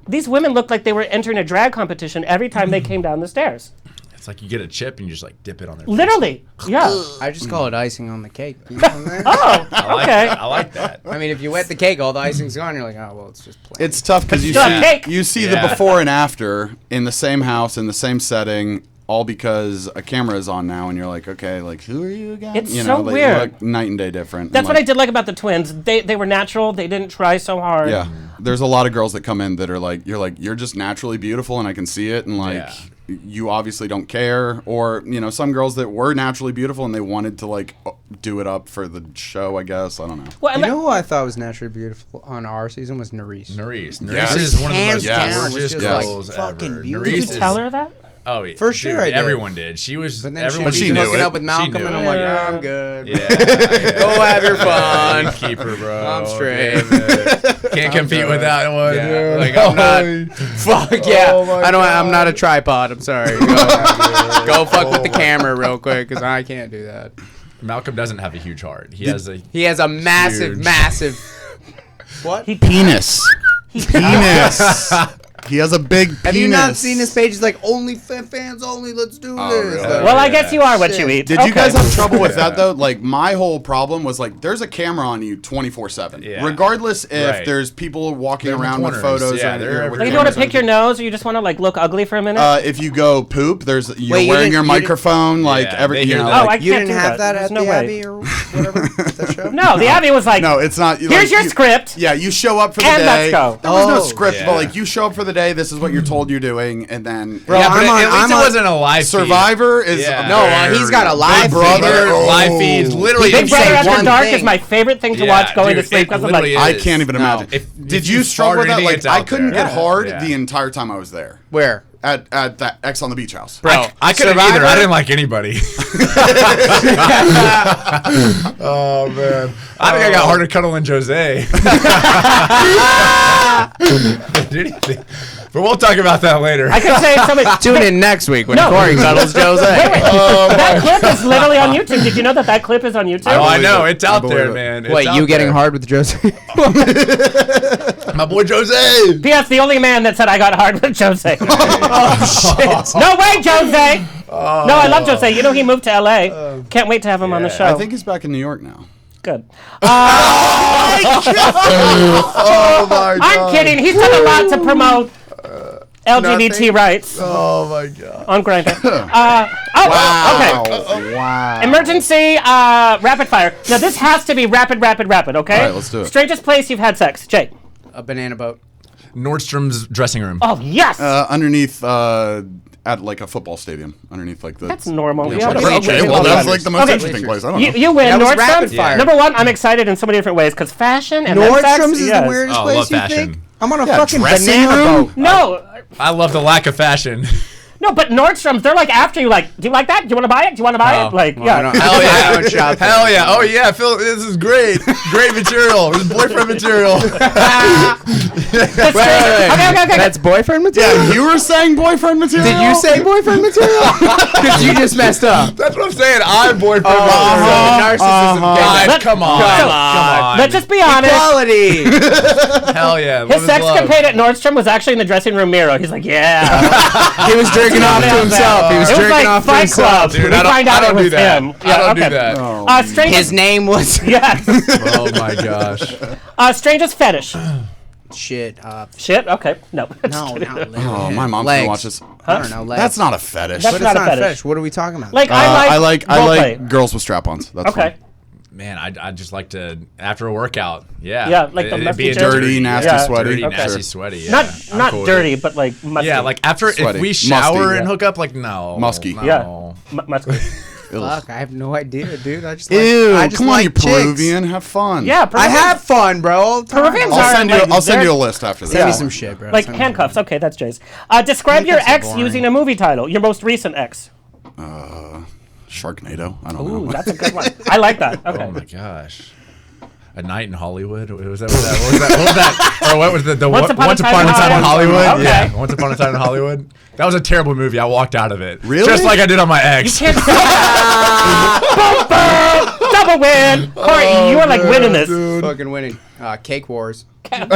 These women looked like they were entering a drag competition every time they came down the stairs. It's like you get a chip and you just like dip it on their Literally, yeah. I just call it icing on the cake. You know what I mean? Oh, okay. I like that. I mean, if you wet the cake, all the icing's gone. You're like, oh well, it's just plain. It's tough because still have cake. you see the Yeah. before and after in the same house, in the same setting, all because a camera is on now, and you're like, okay, like, who are you again? It's you so know, they weird. look night and day different. That's And, what I like, did like about the twins. They were natural. They didn't try so hard. Yeah, there's a lot of girls that come in that are like, you're just naturally beautiful, and I can see it, and like, Yeah. you obviously don't care, or some girls that were naturally beautiful and they wanted to like do it up for the show. I guess I don't know. Well, You know who I thought was naturally beautiful on our season was Nerys. Nerys. Yes. Nerys is one of the most Hands down, was gorgeous just, girls like, fucking ever. beautiful. did you Nerys tell is- her that? Oh, yeah. For sure Dude, I did. everyone did. She was. But then everyone she she was knew hooking it. up with Malcolm, knew and I'm it. like, Yeah. I'm good. Yeah. Go have your fun. You keep her, bro. I'm straight. Can't compete with that one. Yeah, dude. like I'm not. Fuck yeah. I'm not a tripod. I'm sorry. Go fuck with the camera real quick, because I can't do that. Malcolm doesn't have a huge heart. He has a massive, Huge. massive. What? Penis. Penis. He has a big penis. Have you not seen his page? It's like only fans only. Let's do this. really? Like, Well, I guess you are what you eat. Did you Okay. guys have trouble with that though? Like my whole problem was like, there's a camera on you 24/7, Yeah. regardless if Right. there's people walking They're in the around with corners. photos. Yeah, or, they're with everywhere. Like, you don't want to cameras pick your nose, or you just want to like look ugly for a minute? If you go poop, you're Wait, you wearing didn't- your you microphone, like Yeah, every they you hear know. that. Oh, I like, You can't didn't do have that There's at no the way. Abbey or whatever that show? No, the Abbey was like, no, it's not. here's like, your script. Yeah, you show up for the And day. let's go. There was no Oh, script, yeah. but like you show up for the day. This is what you're told you're doing, and then Bro, Yeah, but I'm on- at least I'm it on- wasn't a live feed. Survivor is Yeah. No, he's got a live Big Brother. feed. Oh. Live feeds. Literally, Big if Brother you say After one Dark thing. is my favorite thing to Yeah, watch going dude, to sleep it because I'm like, literally I is. can't even imagine. If Did you you struggle fart with that? anything, Like it's I out couldn't there. get hard Yeah. the entire time I was there Where? at that X on the Beach house. Bro, I couldn't Survivor? either. I didn't like anybody. Oh man, I think I got harder cuddling Jose. But we'll talk about that later. I could say somebody. Tune in next week when No. Corey cuddles Jose. That clip is literally on YouTube. Did you know that clip is on YouTube? Oh, I know. it. It's I out believe there, it. man. It's Wait, out you getting there. hard with Jose? My boy Jose. P.S. The only man that said I got hard with Jose. No way, Jose. No, I love Jose. You know he moved to L.A. Can't wait to have him on the show. I think he's back in New York now. Good. Oh my I'm kidding. He's done a lot to promote LGBT Nothing. rights Oh my god. on Grindr. Okay. Wow. Emergency rapid fire. Now this has to be rapid, okay? All right, let's do it. Strangest place you've had sex, Jake. A banana boat. Nordstrom's dressing room. Oh yes. Underneath at like a football stadium, underneath like the. That's normal. Yeah, Yeah, whatever. Okay, well that's like the most interesting place. I don't know. You win, That was Nordstrom. rapid fire. Number one, I'm excited in so many different ways because fashion and then sex, Nordstrom's is yes. the weirdest Oh, I place love you fashion. think? I'm on a Yeah, fucking dressing banana room? boat. No, I love the lack of fashion. no, but Nordstrom's, they're like after you, like, do you like that? Do you want to buy it? Do you want to buy it? Like, I yeah. don't- Hell yeah. I don't shop there. Hell yeah. Oh yeah, Phil, this is great. Great material. This is boyfriend material. Okay. That's boyfriend material? Yeah, you were saying boyfriend material. Did you say boyfriend material? Because you just messed up. That's what I'm saying. I'm boyfriend Narcissism. Guys, Let- come on. so- Come on. Let's just be honest. Equality. Hell yeah. His sex capade at Nordstrom was actually in the dressing room mirror. He's like, yeah. He was jerking off to himself. He was It was jerking like off to Fight himself. Club. Dude, we find out I don't it was do that. him. I don't okay. do that. Strangest, His name was yes. Oh my gosh. Strangest fetish. shit. Shit. Okay. No. No, not legs. Oh, my mom's Legs. gonna watch this. I don't know. Legs. That's not a fetish. That's But not it's a not fetish. What are we talking about? Like I I like roleplay. girls with strap-ons. That's Okay. fine. Man, I just like to after a workout. Yeah. Yeah, like the It'd musty be a chest. Dirty, nasty, Yeah. sweaty. Dirty, Okay. nasty, sweaty. Yeah. Not I'm not cool with dirty, it. but like musty. Yeah, like after Sweaty. if we Musty, shower and yeah. hook up, like no. Musky. No. Yeah. Musky. Fuck, I have no idea, dude. I just Ew, like, I just come on, like you chicks. Peruvian. Have fun. Yeah, I Peruvians- have fun, bro. all the time. Peruvians I'll are send you. like, I'll send they're- you a list after this. Send me Yeah. some shit, bro. Like Send me handcuffs. some- Okay, that's Jay's. Describe your Handcuffs are ex boring. using a movie title. Your most recent ex. Sharknado. I don't Ooh, know. that's a good one. I like that. Okay. Oh my gosh. A Night in Hollywood? What was that? What was that? Or what was the Once Upon a Time in in Hollywood? Hollywood? Yeah. Okay. Once Upon a Time in Hollywood. That was a terrible movie. I walked out of it. Really? Just like I did on my ex. Can't boom, boom, double win. Corey, you are like winning this. Fucking winning. Cake Wars. It's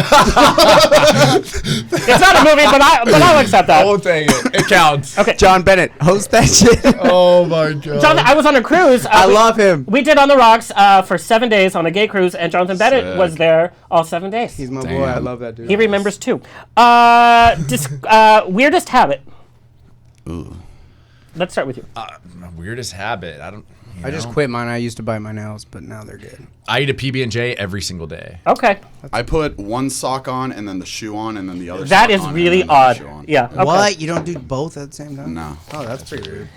not a movie, but I'll accept that. Oh, dang it. It counts. Okay. John Bennett, host that shit. Oh my god. Jonathan, I was on a cruise. I love him. We did On the Rocks for 7 days on a gay cruise, and Jonathan Bennett Sick. was there all 7 days. He's my boy. I love that dude. He remembers too. Weirdest habit. Ooh. Let's start with you. My weirdest habit. I just quit mine. I used to bite my nails, but now they're good. I eat a PB&J every single day. Okay. I put one sock on and then the shoe on and then the other. That sock is on, and really then the shoe odd. on. Yeah. Okay. What? You don't do both at the same time? No. Oh, that's pretty weird.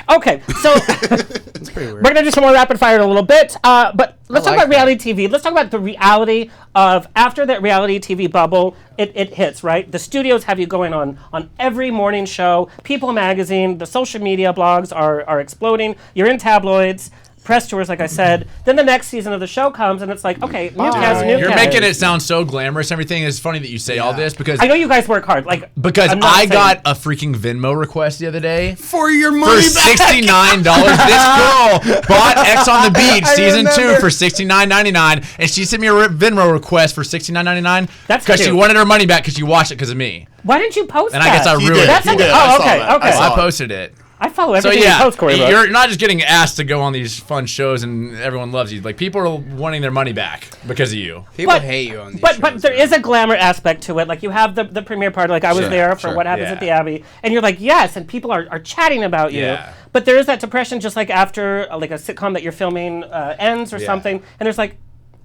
Okay. So That's pretty weird. we're gonna do some more rapid fire in a little bit. But let's talk like about reality TV. Let's talk about the reality of after that reality TV bubble. It hits, right? The studios have you going on every morning show. People Magazine, the social media blogs are exploding. You're in tabloids. Press tours, like I said. Then the next season of the show comes, and it's like, okay, new cast, new You're cast. making it sound so glamorous and everything. It's funny that you say all this because I know you guys work hard. Like because I'm not I saying- got a freaking Venmo request the other day. For your For money back. $69, this girl bought X on the Beach season 2 for $69.99, and she sent me a Venmo request for $69.99 That's because she cute. wanted her money back because she watched it because of me. Why didn't you post And that? I guess I He ruined did. it. That's He a, did. I oh, saw okay, that. okay. I saw I it. posted it. I follow So everything you yeah, post, Corey. Brooks. you're not just getting asked to go on these fun shows and everyone loves you. Like people are wanting their money back because of you. People But- hate you on these But shows, there bro. is a glamour aspect to it. Like you have the premiere party. Like I was Sure, there for sure. What Happens Yeah. at the Abbey, and you're like, yes, and people are chatting about you. Yeah. But there is that depression, just like after like a sitcom that you're filming ends or Yeah. something, and there's like,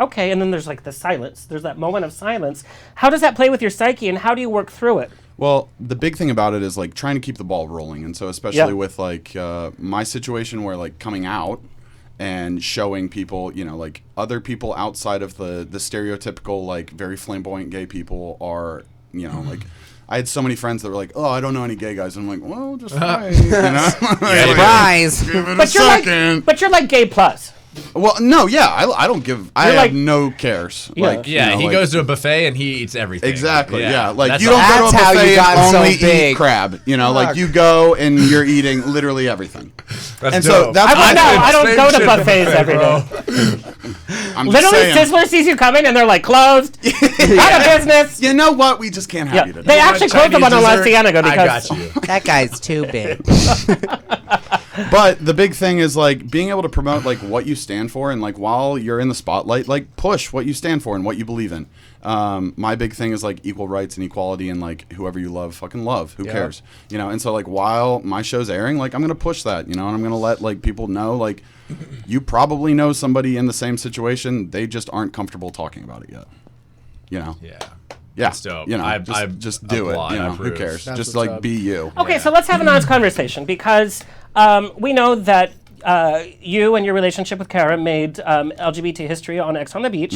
okay, and then there's like the silence. There's that moment of silence. How does that play with your psyche, and how do you work through it? Well, the big thing about it is like trying to keep the ball rolling, and so especially Yeah. with like my situation where like coming out and showing people, you know, like other people outside of the stereotypical like very flamboyant gay people are, you know, like I had so many friends that were like, oh, I don't know any gay guys. And I'm like, well, just wait, you know? Surprise. Give it a But second. you're like gay plus. Well, no, yeah, I don't give. I You're have like- no cares. Yeah. Like, Yeah, you know, he like- goes to a buffet and he eats everything. Exactly. Yeah. Like That's you don't That's go to a how you buffet got and so only eat big. crab. You know, like Fuck. you go and you're eating literally everything. That's And so dope. that's I don't know. I don't Same go to shit at buffets buffet, every bro. day. I'm just Literally, saying. Sizzler sees you coming, and they're like closed, out of business. You know what? We just can't have Yeah, you today. they actually closed the one on La dessert? Cienega I because got you. That guy's too big. But the big thing is like being able to promote like what you stand for, and like while you're in the spotlight, like push what you stand for and what you believe in. My big thing is like equal rights and equality, and like whoever you love, fucking love. Who cares? You know. And so like while my show's airing, like I'm gonna push that, you know, and I'm gonna let like people know like you probably know somebody in the same situation. They just aren't comfortable talking about it yet. You know. Yeah. Yeah, It's dope. you know, I just do applaud, it. You I know, who approve. cares? That's Just what's like up. be you. Okay, so let's have an honest conversation because we know that you and your relationship with Kara made LGBT history on X on the Beach,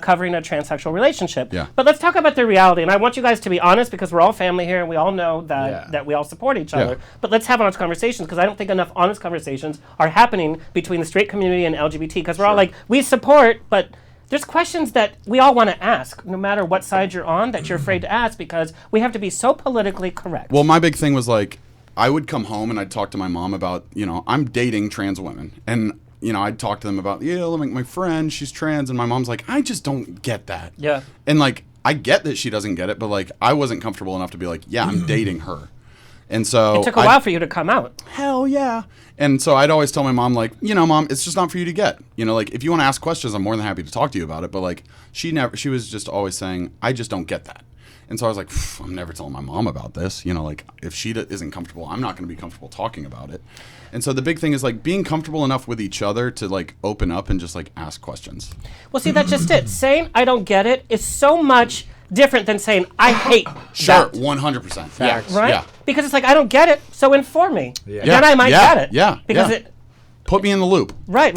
covering a transsexual relationship. Yeah. But let's talk about the reality, and I want you guys to be honest because we're all family here and we all know that, Yeah. that we all support each other. But let's have honest conversations because I don't think enough honest conversations are happening between the straight community and LGBT because we're all like, we support, but there's questions that we all want to ask, no matter what side you're on, that you're afraid to ask because we have to be so politically correct. Well, my big thing was like, I would come home and I'd talk to my mom about, you know, I'm dating trans women. And, you know, I'd talk to them about, yeah, like my friend, she's trans. And my mom's like, I just don't get that. Yeah. And like, I get that she doesn't get it, but like, I wasn't comfortable enough to be like, yeah, I'm dating her. And so It took a while for you to come out. hell yeah. And so I'd always tell my mom, like, you know, Mom, it's just not for you to get. You know, like, if you want to ask questions, I'm more than happy to talk to you about it. But like, she was just always saying, I just don't get that. And so I was like, I'm never telling my mom about this. You know, like, if she isn't comfortable, I'm not going to be comfortable talking about it. And so the big thing is like being comfortable enough with each other to like open up and just like ask questions. Well, see, that's just it. Saying I don't get it is so much different than saying I hate Sure, that. 100%. Facts. Yeah. Right? Yeah. Because it's like I don't get it, so inform me. Yeah. Then I might Yeah. get it. Yeah. Because Yeah. it. Put me in the loop. Right.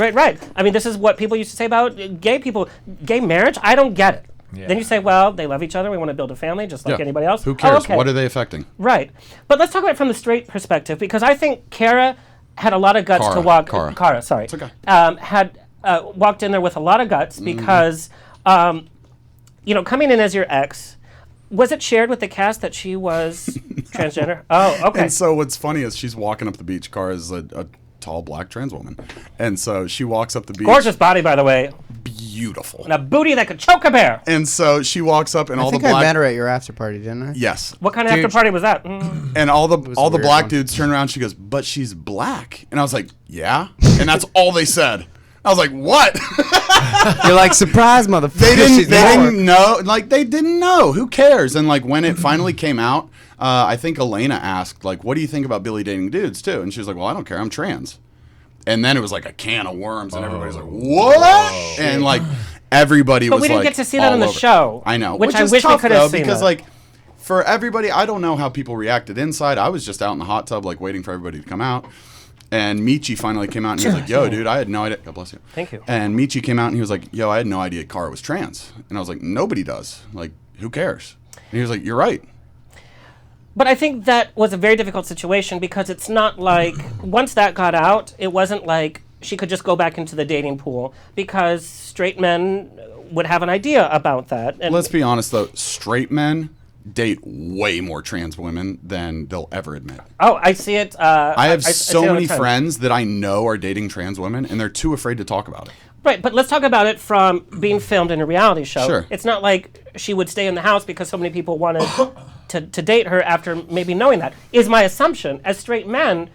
I mean, this is what people used to say about gay people, gay marriage. I don't get it. Yeah. Then you say, well, they love each other. We want to build a family just like Yeah. anybody else. Who cares? Oh, okay. What are they affecting? Right. But let's talk about it from the straight perspective because I think Kara had a lot of guts to walk. Kara, sorry. It's okay. Had walked in there with a lot of guts because, you know, coming in as your ex, was it shared with the cast that she was transgender? Oh, okay. And so what's funny is she's walking up the beach. Cara is a tall black trans woman. And so she walks up the beach. Gorgeous body, by the way. Beautiful. And a booty that could choke a bear. And so she walks up and I all think the black I met her at your after party, didn't I? Yes. What kind of Dude. after party was that? Mm. And all the a weird black one. dudes turn around. She goes, "But she's black." And I was like, "Yeah." And that's all they said. I was like, "What?" You're like, surprise, motherfucker. They She's more. didn't know. Like they didn't know. Who cares? And like when it finally came out, I think Elena asked, like, "What do you think about Billy dating dudes too?" And she was like, "Well, I don't care. I'm trans." And then it was like a can of worms, and everybody's like, "What?" And like everybody But was we didn't like, get to see that all on the over. show. I know, Which I is wish we tough, could have though, seen because that. like for everybody, I don't know how people reacted inside. I was just out in the hot tub, like waiting for everybody to come out. And Michi finally came out and he was like, "Yo, dude, I had no idea." God bless you. Thank you. And Michi came out and he was like, "Yo, I had no idea Cara was trans." And I was like, "Nobody does. Like, who cares?" And he was like, "You're right." But I think that was a very difficult situation because it's not like once that got out, it wasn't like she could just go back into the dating pool because straight men would have an idea about that. And Let's be honest though, straight men date way more trans women than they'll ever admit. oh, I see it. I have see so it all the many time. friends that I know are dating trans women and they're too afraid to talk about it. Right, but let's talk about it from being filmed in a reality show. Sure. It's not like she would stay in the house because so many people wanted to date her after maybe knowing that. Is my assumption. As straight men,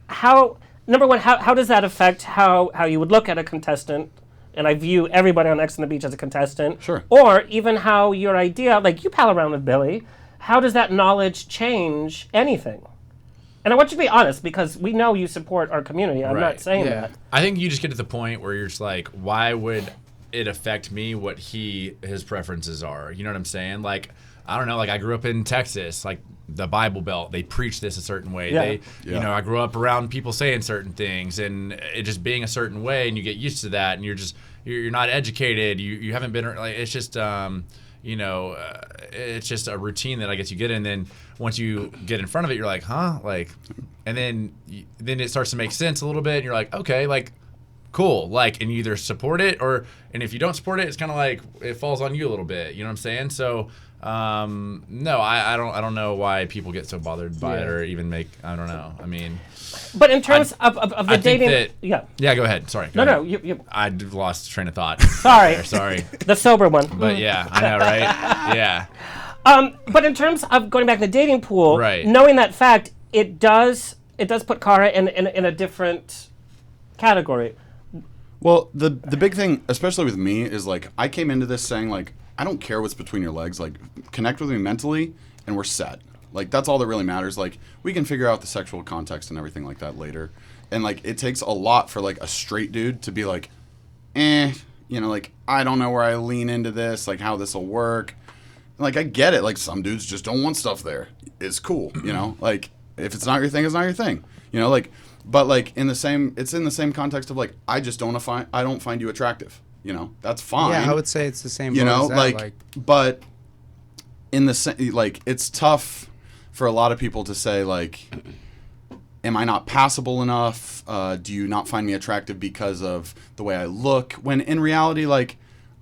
how does that affect how you would look at a contestant? And I view everybody on X on the Beach as a contestant. Sure. Or even how your idea, like you pal around with Billy, how does that knowledge change anything? And I want you to be honest because we know you support our community. I'm not Right. saying Yeah. that. I think you just get to the point where you're just like, why would it affect me what his preferences are? You know what I'm saying? Like, I don't know, like I grew up in Texas, like the Bible Belt, they preach this a certain way. Yeah. You know, I grew up around people saying certain things and it just being a certain way and you get used to that and you're not educated, you haven't been, like, it's just, it's just a routine that I guess you get in. And then once you get in front of it, you're like, huh? Like, and then it starts to make sense a little bit and you're like, okay, like, cool. Like, and you either support it and if you don't support it, it's kind of like it falls on you a little bit. You know what I'm saying? So, no, I don't know why people get so bothered by it or even I don't know. I mean, But in terms of the I think dating, that- yeah. Yeah, go ahead. Sorry. Go No, ahead. you I lost train of thought. Sorry. Sorry. the sober one. But yeah, I know, right? Yeah. But in terms of going back to the dating pool, Right. knowing that fact, it does put Cara in a different category. Well, the big thing, especially with me, is like I came into this saying like I don't care what's between your legs. Like connect with me mentally, and we're set. Like that's all that really matters. Like we can figure out the sexual context and everything like that later. And like it takes a lot for like a straight dude to be like, like I don't know where I lean into this, like how this will work. Like, I get it. Like, some dudes just don't want stuff there. It's cool, you know? Like, if it's not your thing, it's not your thing. You know, like, but, like, it's in the same context of, like, I don't find you attractive. You know? That's fine. Yeah, I would say it's the same. You know, as that, like, but in the, like, it's tough for a lot of people to say, like, am I not passable enough? Do you not find me attractive because of the way I look? When in reality, like,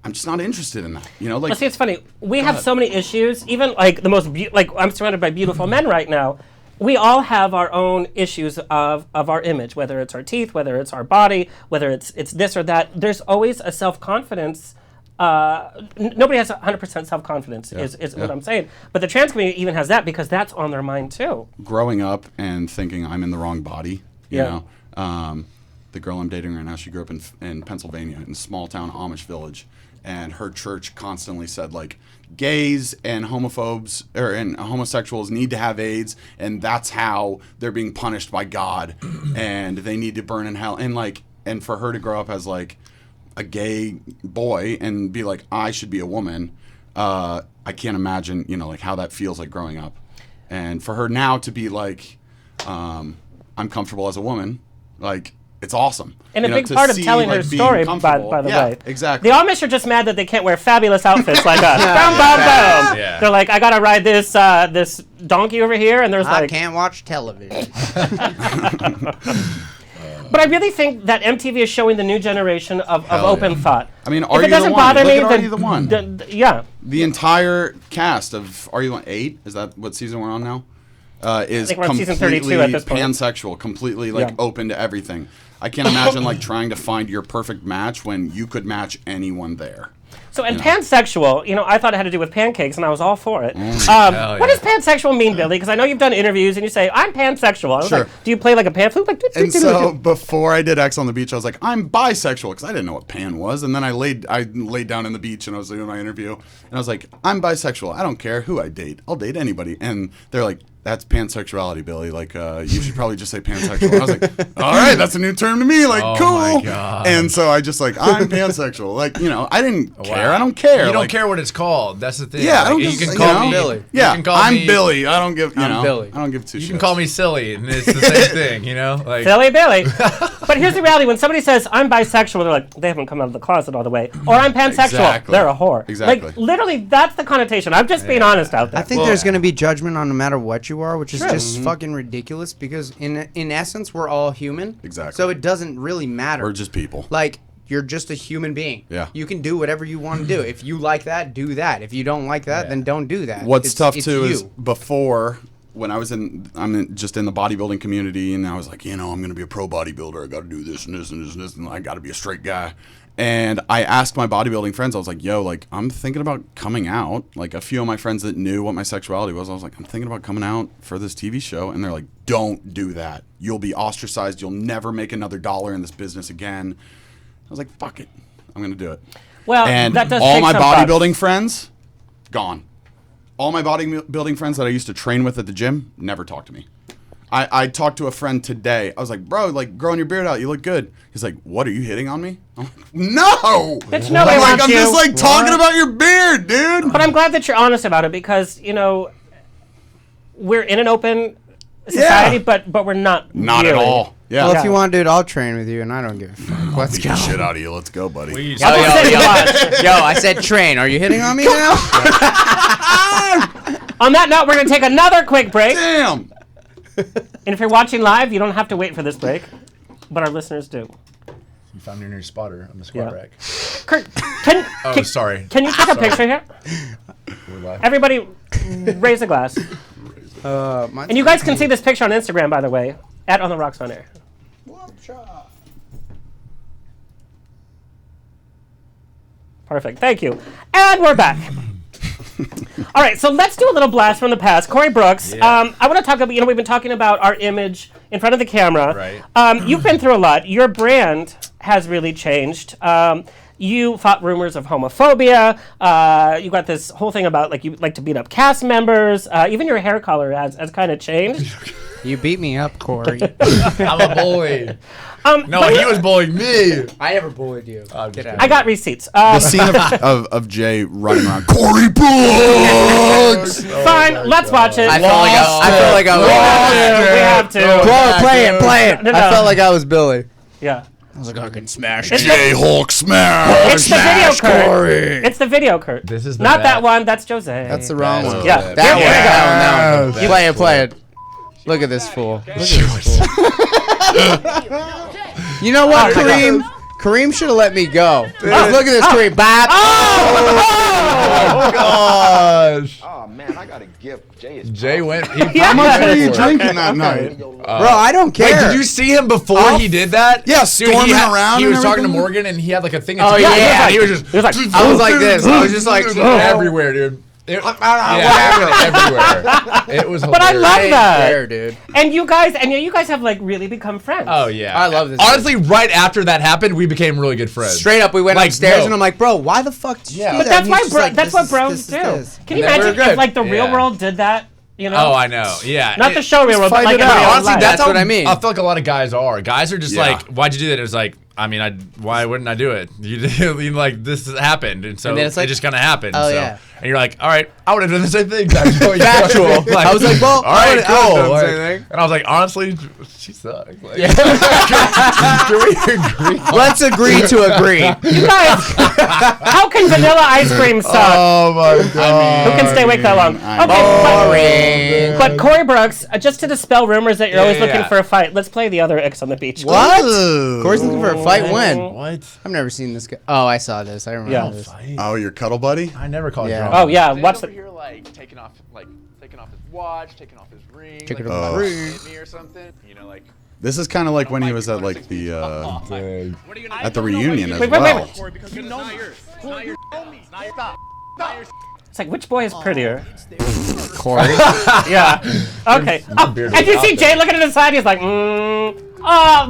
I'm just not interested in that. You know, like. Well, see, it's funny. We have so many issues. Even like the most, like I'm surrounded by beautiful men right now. We all have our own issues of our image, whether it's our teeth, whether it's our body, whether it's this or that. There's always a self-confidence. Nobody has 100% self-confidence, is what I'm saying. But the trans community even has that because that's on their mind too. Growing up and thinking I'm in the wrong body, you know. The girl I'm dating right now, she grew up in Pennsylvania, in a small town Amish village. And her church constantly said, like, gays and homophobes and homosexuals need to have AIDS, and that's how they're being punished by God, and they need to burn in hell. And like, and for her to grow up as like a gay boy and be like, I should be a woman, I can't imagine, you know, like how that feels like growing up. And for her now to be like, I'm comfortable as a woman, like. It's awesome. And a big part of telling her story, by the way. Exactly. The Amish are just mad that they can't wear fabulous outfits like us. Boom, boom, boom. Yeah. They're like, I gotta ride this this donkey over here, and there's I like. can't watch television. But I really think that MTV is showing the new generation of open thought. I mean, if Are it You doesn't the One? bother me, Look at Are You the then One? Yeah. The entire cast of Are You the One? 8? Is that what season we're on now? Is I think we're on season completely 32 at this point. pansexual, completely like open to everything. I can't imagine like trying to find your perfect match when you could match anyone there. So, and pansexual, you know, I thought it had to do with pancakes, and I was all for it. What does pansexual mean, Billy? Because I know you've done interviews, and you say, I'm pansexual. I was Sure. like, do you play like a pan flute? Like, And so before I did X on the Beach, I was like, I'm bisexual, because I didn't know what pan was. And then I laid down in the beach, and I was doing my interview, and I was like, I'm bisexual. I don't care who I date. I'll date anybody. And they're like, that's pansexuality, Billy. Like, you should probably just say pansexual. And I was like, all right, that's a new term to me. Like, cool. My God. And so I just like, I'm pansexual. Like, you know, I didn't care. I don't care. You don't Like, care what it's called. That's the thing. Yeah, I don't you give, can you call know, me Billy. Yeah, you can call I'm me, Billy. I don't give. I'm Billy. I don't give two shits. You can call me silly, and it's the same thing. You know, like Silly Billy. But here's the reality: when somebody says I'm bisexual, they're like, they haven't come out of the closet all the way, or I'm pansexual. Exactly. They're a whore. Exactly. Like literally, that's the connotation. I'm just being honest out there. I think there's going to be judgment on no matter what you are, which is just Mm-hmm. fucking ridiculous because in essence we're all human. Exactly. So it doesn't really matter. We're just people. Like you're just a human being. Yeah. You can do whatever you want to do. If you like that, do that. If you don't like that, then don't do that. What's It's- tough it's too you. is before when I'm just in the bodybuilding community, and I was like, you know, I'm going to be a pro bodybuilder. I got to do this and this and this and this, and I got to be a straight guy. And I asked my bodybuilding friends, I was like, yo, like, I'm thinking about coming out. Like, a few of my friends that knew what my sexuality was, I was like, I'm thinking about coming out for this TV show. And they're like, don't do that. You'll be ostracized. You'll never make another dollar in this business again. I was like, fuck it. I'm going to do it. Well, And that does all take my some bodybuilding friends, gone. All my bodybuilding friends that I used to train with at the gym never talked to me. I talked to a friend today. I was like, bro, like, growing your beard out, you look good. He's like, what, are you hitting on me? I'm like, no! Bitch, nobody I'm like, wants I'm you. just like talking about your beard, dude. But I'm glad that you're honest about it because, you know, we're in an open society, but we're not. Not really. at all. Yeah. Well, if you want to do it, I'll train with you, and I don't give a fuck. Let's Beat go. the shit out of you. Let's go, buddy. please. Yo, I said train. Are you hitting on me now? On that note, we're going to take another quick break. Damn. And if you're watching live, you don't have to wait for this break, but our listeners do. You found your new spotter on the squat rack. Kurt, Oh, sorry. can you take a picture here? We're live. Everybody, raise a glass. And you guys can see this picture on Instagram, by the way, at On the Rocks on Air. Perfect. Thank you. And we're back. All right, so let's do a little blast from the past. Corey Brooks, I want to talk about, we've been talking about our image in front of the camera. Right. You've been through a lot. Your brand has really changed. You fought rumors of homophobia. You got this whole thing about, like, you like to beat up cast members. Even your hair color has kind of changed. You beat me up, Corey. I'm a bully. No, but- he was bullying me. I never bullied you. Get out. I got receipts. The scene of Jay running around, Corey Bugs! Fine, let's watch it. I felt like I was. We have to. Play it. No, no. I felt like I was Billy. Yeah. I was like, I can smash It's Jay Hulk smash! It's the video, Kurt. It's the video, Kurt. This is the not best. that one. That's Jose. That's the wrong one. Yeah. That one. Play it. Look at this fool. You know what, Kareem? Kareem should have let me go. Look at this, Kareem. Bop. Oh gosh. Oh man, I gotta give Jay his Jay went. How much were you drinking that night? Bro, I don't care. Wait, did you see him before he did that? Yeah, Dude, storming around He and was talking to everything? Morgan, and he had like a thing. Oh, yeah. He was just. He was like, I was like this. I was just like, everywhere, dude. Everywhere. It was. But I hilarious. love that. Fair, dude. And you guys have like really become friends. Oh yeah, I love this. Honestly, right after that happened, we became really good friends. Straight up, we went Like, upstairs, no. and I'm like, bro, why the fuck did you do But that? that's And why he's just like, that's this what is- bros this is do. this. Can you And then we imagine were if good. like the real Yeah. world did that? You know? Oh, I know. Yeah. Not the show real world, but fight like it in out. real Honestly, life. that's what I mean. I feel like a lot of guys are. Guys are just Yeah. like, why'd you do that? It was like, I mean, why wouldn't I do it? You like this has happened, and so And then it's like, it just kind of happened. oh, so. yeah. And you're like, all right, I would have done the same thing. Factual. I was like, well, all right, I cool. would've done the Like, same thing. and I was like, honestly, she sucks. Like, can we agree? Let's agree to agree. You guys, how can vanilla ice cream suck? Oh my god. Who can stay awake that long? Okay, but Corey Brooks, just to dispel rumors that you're always looking for a fight, let's play the other X on the beach. What? Corey's looking for a fight when? What? I've never seen this guy. Oh, I saw this. I remember this. Oh, your cuddle buddy? I never called Yeah. you. Oh yeah, watch the. here like taking off his watch, taking off his ring, Taking like, off his hit me or something. You know, like This is kind of like when he was at like the at the reunion as Wait, well. It's like, which boy is prettier? Corey. Yeah. Okay. Oh, and you see Jay looking at his side. He's like, oh,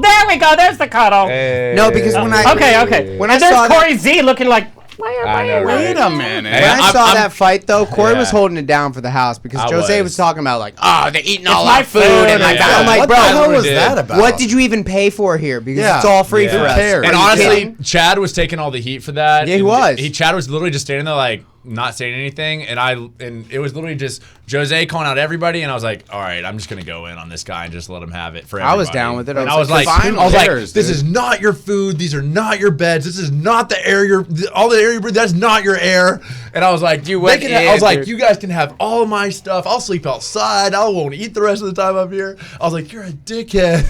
there we go. There's the cuddle. No, because when I Okay. when and I there's saw Corey Z looking like, I know, right? Wait a minute. When I saw that fight, though, Corey Yeah. was holding it down for the house because I Jose was. was talking about like, oh, they're eating all my our food, and like, yeah. I'm like, What bro, the hell was did. that about? what did you even pay for here? Because Yeah. it's all free for Yeah. us. cares? And Are you honestly, kidding? Chad was taking all the heat for that. Yeah, he And was. Chad was literally just standing there like not saying anything, and it was literally just Jose calling out everybody, and I was like, all right, I'm just gonna go in on this guy and just let him have it for everybody. I was down with it. And I I was was like, like, cares, this dude? is not your food. These are not your beds. This is not the air. All the air you breathe. That's not your air. And I was like, You went I was in, like, dude. you guys can have all my stuff. I'll sleep outside. I won't eat the rest of the time up here. I was like, you're a dickhead.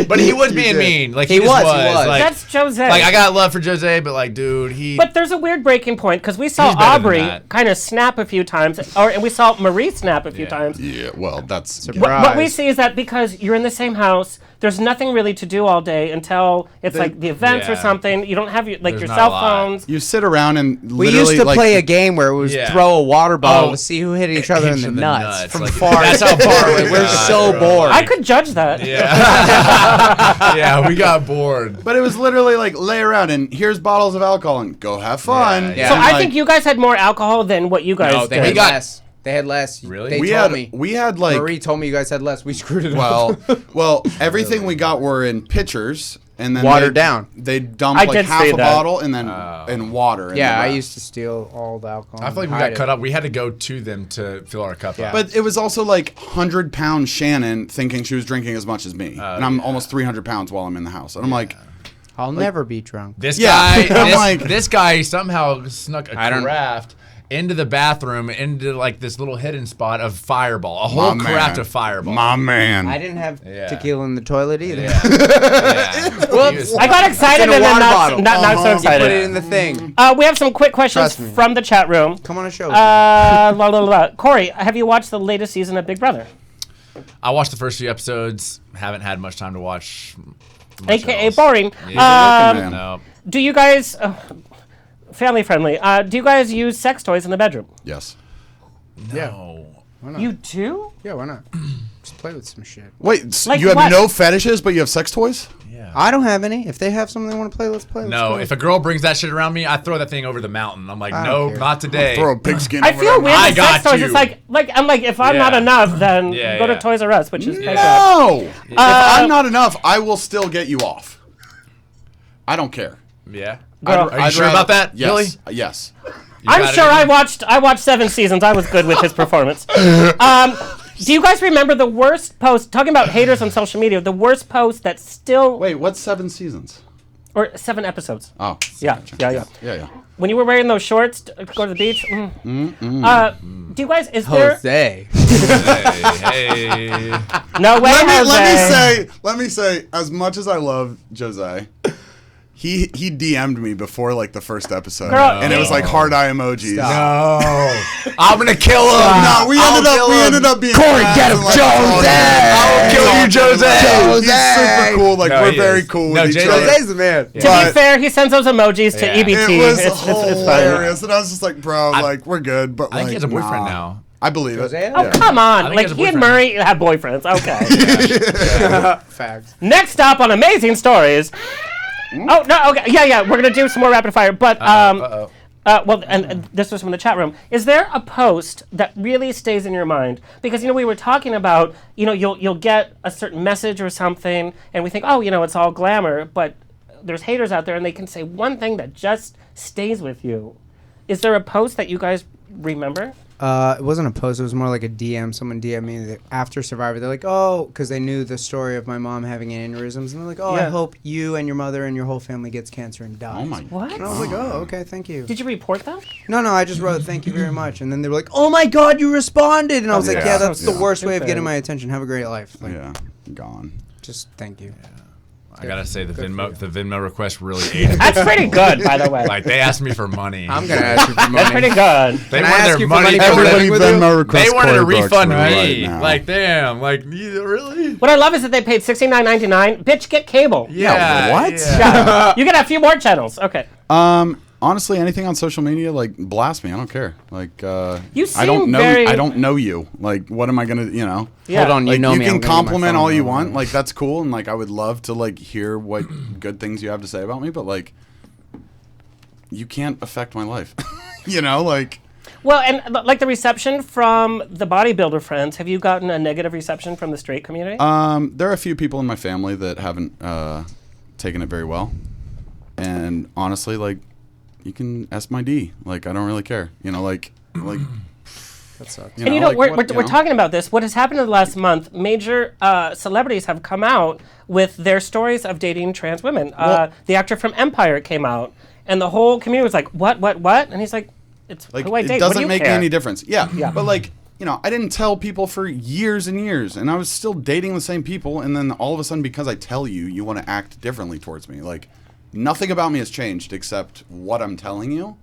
But he was being mean. Like He just was. Like, that's Jose. like I got love for Jose, but like, dude, he. But there's a weird breaking point because we saw He's better than Aubrey that. kind of snap a few times, and we saw Marie snap a few times. Yeah, well, that's Surprise. What we see is that because you're in the same house, there's nothing really to do all day until it's like the events or Yeah. something. You don't have your There's your not cell a lot. phones. you sit around and We literally used to like, play a game where it was Yeah. throw a water bottle Oh. to see who hit each other in Each the of the nuts nuts, from like, far. that's how far away We're God, so bro. bored. I could judge that. Yeah. Yeah, we got bored. But it was literally like lay around and here's bottles of alcohol and go have fun. Yeah. So And, I like, think you guys had more alcohol than what you guys No, they did. had got- less. They had less. Really? They we told had me. we had like Marie told me you guys had less. We screwed it up. well everything we got were in pitchers and then Watered down. They dumped I like did half see a that. bottle and then in water. and Yeah, the I rest. used to steal all the alcohol. I feel like we got cut up. We had to go to them to fill our cup up. But it was also like 100-pound Shannon thinking she was drinking as much as me, and I'm almost 300 pounds while I'm in the house, and I'm like, I'll never be drunk. This Yeah. guy, I'm like- this guy somehow snuck a I don't- craft into the bathroom, into like this little hidden spot of Fireball, a whole My craft man. of Fireball. my man. I didn't have Yeah. tequila in the toilet either. Yeah. Yeah. He was- I got excited in a and then water not bottle. so You put excited. it in the thing. We have some quick questions Trust me. from the chat room. Come on a show. Corey, have you watched the latest season of Big Brother? I watched the first few episodes. Haven't had much time to watch. much AKA else. boring. man. No. Do you guys, family friendly, do you guys use sex toys in the bedroom? Yes. No. You do? yeah, why not? play with some shit. Wait, so Like you have what? no fetishes, but you have sex toys? Yeah. I don't have any. If they have something they want to play, let's play. No, let's if a girl brings that shit around me, I throw that thing over the mountain. I'm like, I don't no, care. not today. Throw a pigskin. I over feel there. weird I with sex got toys. you. It's like I'm like, if I'm not Yeah. enough, then Yeah, go to yeah. Toys R Us, which is paid No. If I'm not enough, I will still get you off. I don't care. Yeah. Girl. Are you sure about that, Yes. Billy? Yes. You I'm got it sure in you? I watched 7 seasons. I was good with his performance. Do you guys remember the worst post, talking about haters on social media, the worst post that still, Wait, what's 7 seasons? or 7 episodes? Oh. Yeah, gotcha. yeah. Yeah. When you were wearing those shorts to go to the beach? Do you guys, is there, Jose. Hey. no way, Jose. Let me say, as much as I love Jose, he DM'd me before like the first episode, Girl, and it was like heart eye emojis. No. I'm gonna kill him. No, we ended up being Corey, friends get him, and, like, Jose! I'll kill you, Jose! He's super cool. Like No, we're he very is. cool No, with each Jay- other. Jose's the man. To be fair, he sends those emojis to Yeah. EBT. It was it's hilarious, and I was just like, bro, like we're good, but I think like, he has a boyfriend nah. now. I believe Jose? it. Oh, come on. think Like, he has a he and boyfriend. Murray have boyfriends. Okay. Facts. Next up on Amazing Stories. Oh, no, okay. Yeah, we're going to do some more rapid fire. But, well, and this was from the chat room. Is there a post that really stays in your mind? Because, we were talking about, you'll get a certain message or something, and we think, oh, it's all glamour. But there's haters out there, and they can say one thing that just stays with you. Is there a post that you guys remember? It wasn't a post. It was more like a DM. Someone DM'd me after Survivor. They're like, oh, because they knew the story of my mom having aneurysms. And they're like, oh, I Yeah. hope you and your mother and your whole family gets cancer and dies. Oh my. What? And I was like, oh, okay, thank you. Did you report them? No, I just wrote thank you very much. And then they were like, oh my God, you responded. And I was like, Yeah. yeah, that's the Yeah. worst way of getting my attention. Have a great life. Like, Yeah, gone. just thank you. I gotta say, the Good for Venmo request really ate it. That's pretty good, by the way. Like, they asked me for money. I'm going to ask you for money. That's pretty good. They Can I wanted ask their you for money. money for for the- living with you? Venmo request They wanted a Corey Brooks refund me me. right now. Like, damn. Like, really? What I love is that they paid $69.99. Bitch, get cable. Yeah. what? Yeah. Yeah. You get a few more channels. Okay. Honestly, anything on social media, like blast me. I don't care. Like, You I don't seem know. very- I don't know you. Like, what am I gonna? Yeah. Hold on, Like, you know you me. can I'm gonna get my compliment phone all you out. want. Like, that's cool, and like, I would love to like hear what good things you have to say about me. But like, you can't affect my life. Like. Well, and like the reception from the bodybuilder friends, have you gotten a negative reception from the straight community? There are a few people in my family that haven't taken it very well, and honestly, like, you can S my D. Like, I don't really care. Like. That sucks. And like, we're what, talking about this. What has happened in the last month, major celebrities have come out with their stories of dating trans women. The actor from Empire came out, and the whole community was like, what? And he's like, it's Like, who I date. it What do doesn't you make care? any difference. Yeah. Yeah. But like, I didn't tell people for years and years, and I was still dating the same people, and then all of a sudden, because I tell you, you want to act differently towards me. Like, nothing about me has changed except what I'm telling you,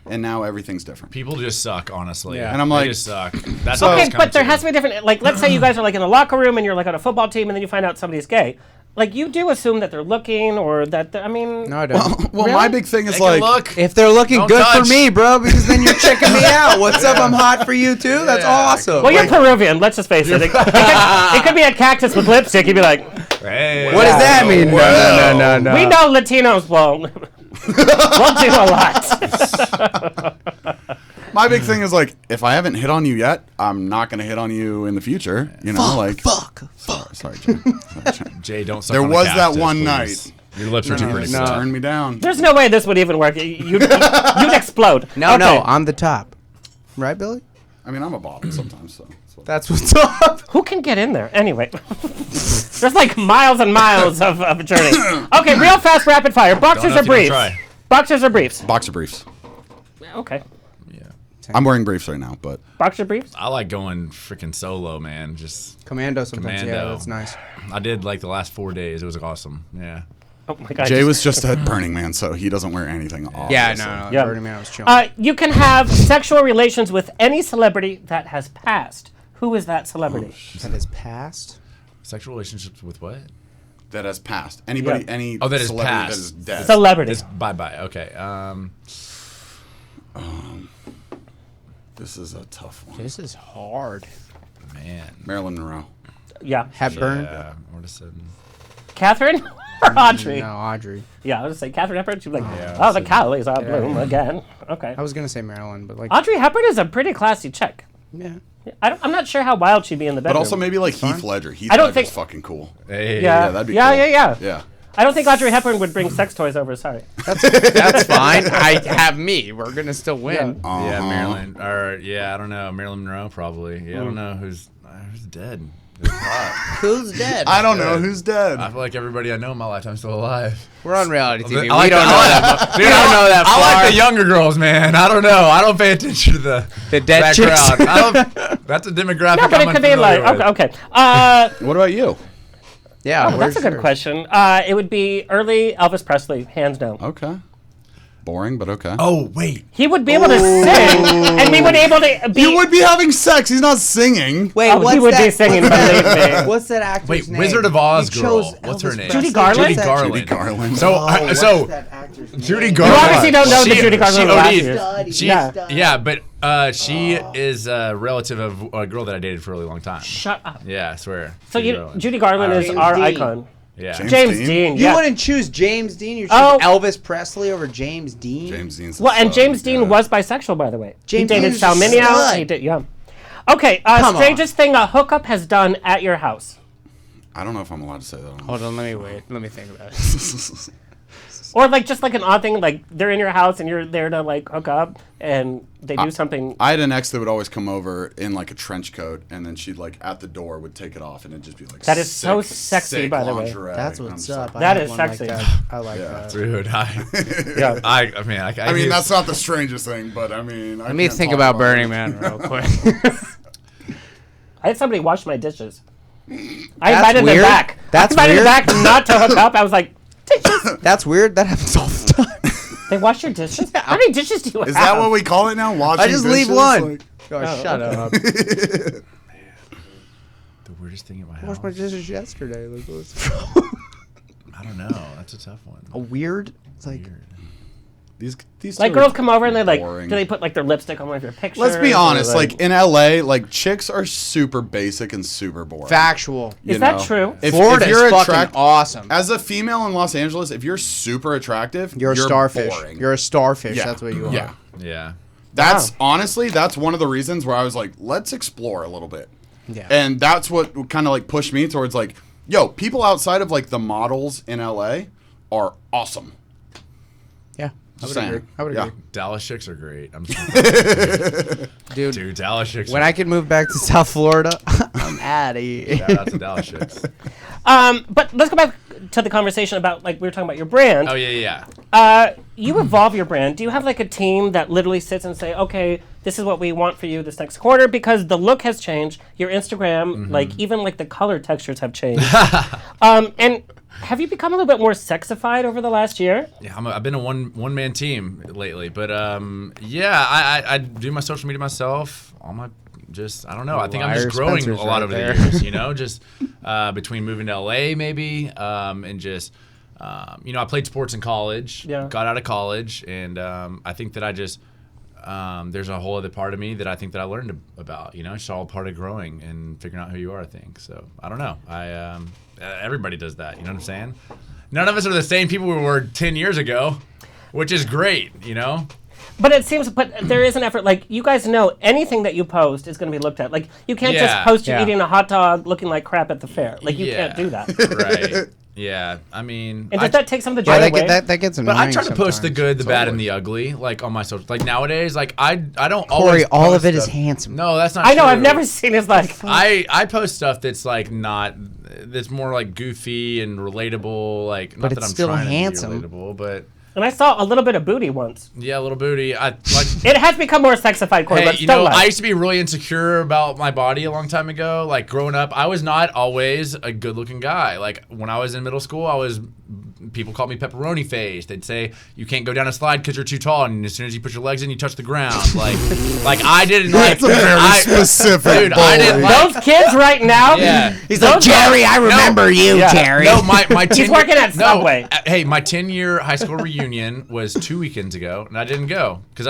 and now everything's different. People just suck, honestly. Yeah. And I'm They like, just suck. That's So- how it's Okay, come but there to. has to be different. Like, let's say you guys are like in a locker room and you're like on a football team, and then you find out somebody's gay. Like, you do assume that they're looking, or that I mean. No, I don't. well, Really? my big thing is Take a like, look. If they're looking Don't good touch. for me, bro, because then you're checking me out. What's up? I'm hot for you too. That's Yeah. awesome. Well, you're Peruvian. Let's just face it. It could be a cactus with lipstick. You'd be like, Hey. What does that mean? No. we know Latinos will do a lot. my big thing is like, if I haven't hit on you yet, I'm not gonna hit on you in the future. Fuck. Sorry, Jay. Jay, don't suck There on the was that cactus, one please. night. Your lips are too pretty. no. Turn me down. There's no way this would even work. You'd explode. No, Okay. I'm the top. Right, Billy? I mean, I'm a bottom sometimes, so. That's what's up. Who can get in there? Anyway. There's like miles and miles of a journey. Okay, real fast rapid fire. Boxers know or if you don't briefs? try. Boxers or briefs? Boxer briefs. Okay. I'm wearing briefs right now, but Boxer briefs? I like going freaking solo, man. Just Commando sometimes. Yeah, Commando. that's nice. I did like the last 4 days. It was awesome. Yeah. Oh my god. Jay was just at Burning Man, so he doesn't wear anything off. Yeah, no. Yeah. Burning Man was chilling. You can have sexual relations with any celebrity that has passed. Who is that celebrity? That is past. Sexual relationships with what? That has passed. Anybody, Yeah. any Oh, that is celebrity passed. that is dead. Celebrity. It's bye-bye. Okay. This is a tough one. This is hard. Man. Marilyn Monroe. Yeah. Hepburn. Yeah, all of a sudden. Catherine or Audrey? No, Audrey. Yeah, I was gonna say Catherine Hepburn. She'd be like, Yeah, oh, the Cowleys are bloom again. Okay. I was gonna say Maryland, but like. Audrey Hepburn is a pretty classy chick. Yeah. I'm not sure how wild she'd be in the bedroom. But also maybe like Heath Ledger. Heath I don't Ledger's think- fucking cool. Hey. Yeah, that'd be yeah, cool. yeah. Yeah. I don't think Audrey Hepburn would bring sex toys over. Sorry. That's fine. I have me. We're gonna still win. Yeah, Marilyn. Or yeah, I don't know. Marilyn Monroe probably. Yeah, I don't know who's dead. Who's hot. Who's dead? I don't know who's dead. I feel like everybody I know in my lifetime's still alive. We're on reality TV. We I like don't know that. Dude, We don't know that I far. like the younger girls, man. I don't know. I don't pay attention to the dead chicks. background. That's a demographic. No, but it I'm could be like unfamiliar with. okay. What about you? Yeah, Oh, that's a good question. It would be early Elvis Presley, hands down. Okay. Boring, but okay. Oh wait. He would be able to sing, and we would be able to be. You would be having sex. He's not singing. Wait, Oh, he would be singing, believe me. What's that actor's Wait, name? Wizard of Oz You girl. chose What's her Elvis name? Presley. Judy Garland? Judy Garland. Judy Garland. So, Oh, what's so that actor's name? Judy You Garland. obviously don't know the She- Judy Garland she of the last OD'd. years. She, Yeah. yeah, but she is a relative of a girl that I dated for a really long time. Shut up. Yeah, I swear. So Judy Garland is James our Dean. icon. Yeah. James Dean. You Yeah. wouldn't choose James Dean. You choose Oh. Elvis Presley over James Dean. James Dean's. Well, and stud, James Dean yeah. was bisexual, by the way. James he dated Dean's Sal a Mineo. stud. He did, yeah. Okay, Come strangest thing a hookup has done at your house. I don't know if I'm allowed to say that. Hold on, let me wait. Let me think about it. Or like just like an odd thing, like they're in your house and you're there to like hook up and they do something. I had an ex that would always come over in like a trench coat, and then she'd like at the door would take it off, and it'd just be like. That is so sick, sexy, sick by the way. lingerie. That's And I'm what's just up. like, That I is had one sexy. Like that. I like that. Dude, Yeah. I mean, that's not the strangest thing, but I mean. Let me think about Burning Man real quick. I had somebody wash my dishes. I That's invited them weird. back. That's I invited weird. them back not to hook up. I was like, dishes. That's weird. That happens all the time. They wash your dishes? How many dishes do you have? Is that what we call it now? Washing I just leave dishes? one. Like- Oh, shut up. the weirdest thing at my I house. washed my dishes yesterday. Like, what's I don't know. That's a tough one. a weird. It's like These Like two are girls come over and they like, boring. do they put like their lipstick on one of your pictures? Let's be or, honest. Like in LA, like chicks are super basic and super boring. factual. you Is that know? true? If Florida you're is fucking attract- awesome. As a female in Los Angeles, if you're super attractive, You're a starfish. boring. You're a starfish. Yeah. That's what you are. Yeah. Yeah. That's honestly, that's one of the reasons where I was like, let's explore a little bit. Yeah. And that's what kind of like pushed me towards like, yo, people outside of like the models in LA are awesome. Yeah. I Just would saying. agree. I would Yeah. agree. Dallas chicks are great. Dude, Dude, Dallas chicks. when I can move back to South Florida, I'm out of here. Shout out to Dallas chicks. But let's go back to the conversation about like we were talking about your brand. Oh yeah. You evolve your brand. Do you have like a team that literally sits and say, okay, this is what we want for you this next quarter? Because the look has changed. Your Instagram, like even like the color textures have changed. And have you become a little bit more sexified over the last year? Yeah, I've been a one man team lately, but yeah, I do my social media myself. All my I don't know. I think I'm just growing Spencer's a lot right over there. the years. You know, just between moving to LA maybe, and just I played sports in college. Yeah. Got out of college, and I think that I just there's a whole other part of me that I think that I learned about. You know, it's all part of growing and figuring out who you are. I think so. I don't know. Everybody does that. You know what I'm saying? None of us are the same people we were 10 years ago, which is great. You know. But it seems, but there is an effort. Like you guys know, anything that you post is going to be looked at. Like you can't just Yeah. post you Yeah. eating a hot dog looking like crap at the fair. Like you Yeah. can't do that. Right. Yeah. I mean, And does that take some of the Yeah, joy away? that gets annoying. but I try to post the sometimes. good, the bad, and the ugly, like on my social. Like nowadays, like I don't Corey, always. all post of it is stuff- handsome. No, that's not. I know. true. I've never seen his like. I post stuff that's like not. That's more like goofy and relatable. Like, But not that it's I'm still trying handsome. to be relatable, but And I saw a little bit of booty once. yeah, a little booty. I like. It has become more sexified, Corey, Hey, but you still know, less. I used to be really insecure about my body a long time ago. Like growing up, I was not always a good-looking guy. Like when I was in middle school, I was people call me pepperoni face. They'd say you can't go down a slide because you're too tall, and as soon as you put your legs in, you touch the ground. Like I didn't like. That's a very specific. Dude, I didn't like those kids right now. Yeah, he's like, Jerry, I remember you, Jerry. No, my he's working at Subway. Hey, my 10-year high school reunion was 2 weekends ago, and I didn't go because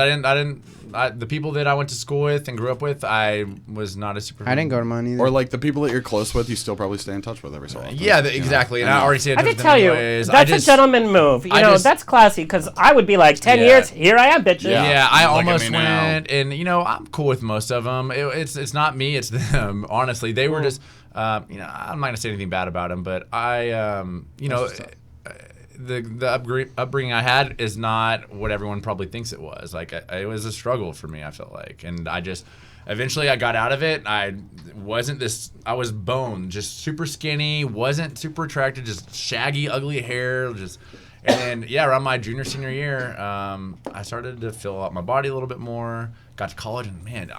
the people that I went to school with and grew up with, I was not a super. I didn't go to mine either. Or like the people that you're close with, you still probably stay in touch with every so often. Yeah, exactly. And I already stayed in I touch can with tell them you, anyways. that's a gentleman move. You know, that's classy because I would be like, 10 years, here I am, bitches. Yeah, I Look at almost me now. went, and I'm cool with most of them. It's not me, it's them. Honestly, they were just, I'm not gonna say anything bad about them, but the upbringing I had is not what everyone probably thinks it was. Like it was a struggle for me. I felt like, and eventually I got out of it. I was bone, just super skinny, wasn't super attractive, just shaggy, ugly hair, just. And then, around my senior year, I started to fill out my body a little bit more. Got to college, and man,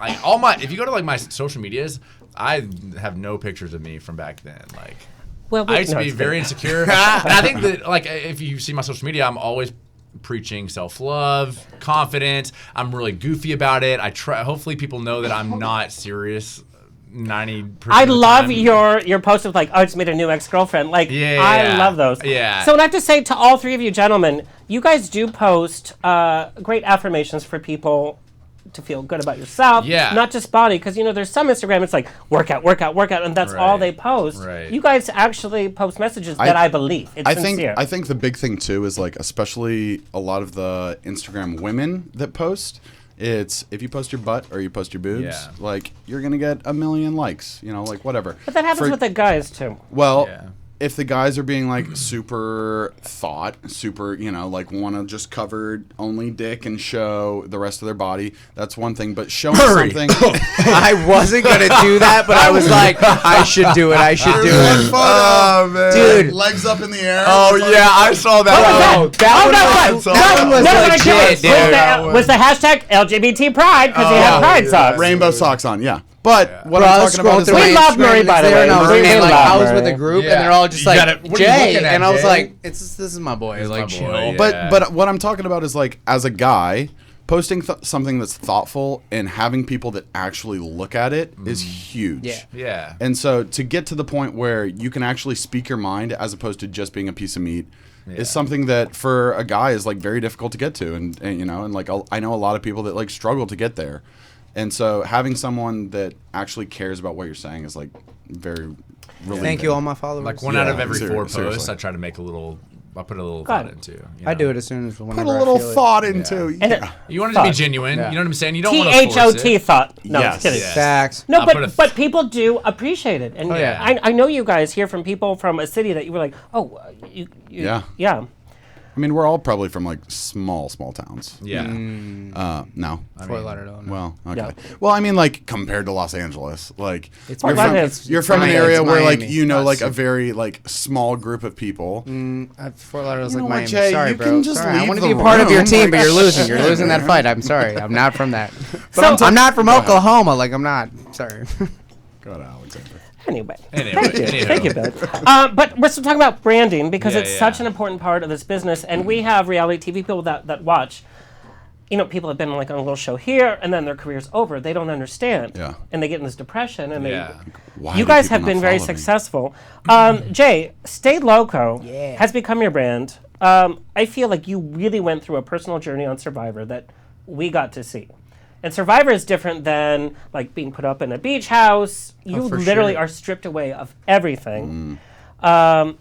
if you go to like my social medias, I have no pictures of me from back then. Like, I used to be very insecure, and I think that like if you see my social media, I'm always preaching self-love, confidence. I'm really goofy about it. I try. Hopefully, people know that I'm not serious. 90%. I love your post of like, I just made a new ex-girlfriend. Like, I love those. Yeah. So, I have to say to all three of you gentlemen, you guys do post great affirmations for people to feel good about yourself. Yeah. Not just body, because there's some Instagram it's like workout, and that's all they post. Right. You guys actually post messages that I believe. It's sincere. I think the big thing too is like, especially a lot of the Instagram women that post. It's if you post your butt or you post your boobs, like you're gonna get 1 million likes, like whatever. But that happens with the guys too. Well, if the guys are being like super like want to just cover only dick and show the rest of their body, that's one thing. But showing something, I wasn't gonna do that, but I was like, I should do it. I should do it. Oh man, dude, legs up in the air. Oh yeah, I saw that. That one was legit, dude. Was the hashtag LGBT Pride because he had Pride socks. Rainbow socks on, yeah. But what I'm talking about is we love Murray, by the way. I was with a group, and they're all just like, Jay, and I was Jay? like, this is my boy. Like, chill. But what I'm talking about is like, as a guy, posting something that's thoughtful and having people that actually look at it is huge. Yeah. And so to get to the point where you can actually speak your mind as opposed to just being a piece of meat is something that for a guy is like very difficult to get to, and like I know a lot of people that like struggle to get there. And so having someone that actually cares about what you're saying is like very relieving. Thank you, all my followers. Like one out of every 4 posts, I try to make I put a little thought into. I do it as soon as whenever put a little thought into. You want it to be genuine. You know what I'm saying? You don't want to force it. THOT thought. No, just kidding. Facts. No, but people do appreciate it, and I know you guys hear from people from a city that you were like, yeah. I mean, we're all probably from like small towns. Yeah. No. Fort Lauderdale. No. Well, okay. Yeah. Well, I mean, like compared to Los Angeles, like you're from an area where like Miami. like a very like small group of people. Fort Lauderdale's You know like what, Miami. Jay, Sorry, you bro. can just Sorry. I leave want to the be a part of your room. team, but you're losing. You're losing that fight. I'm sorry. I'm not from that. I'm not from Oklahoma. Like I'm not. Sorry. God, Alexander. Anyway. Thank you, Ben. But we're still talking about branding because it's such an important part of this business, and we have reality TV people that watch. People have been like on a little show here, and then their career's over. They don't understand, and they get in this depression. And you guys have been very successful. Jay, Stay Loco has become your brand. I feel like you really went through a personal journey on Survivor that we got to see. And Survivor is different than like being put up in a beach house. You literally are stripped away of everything. But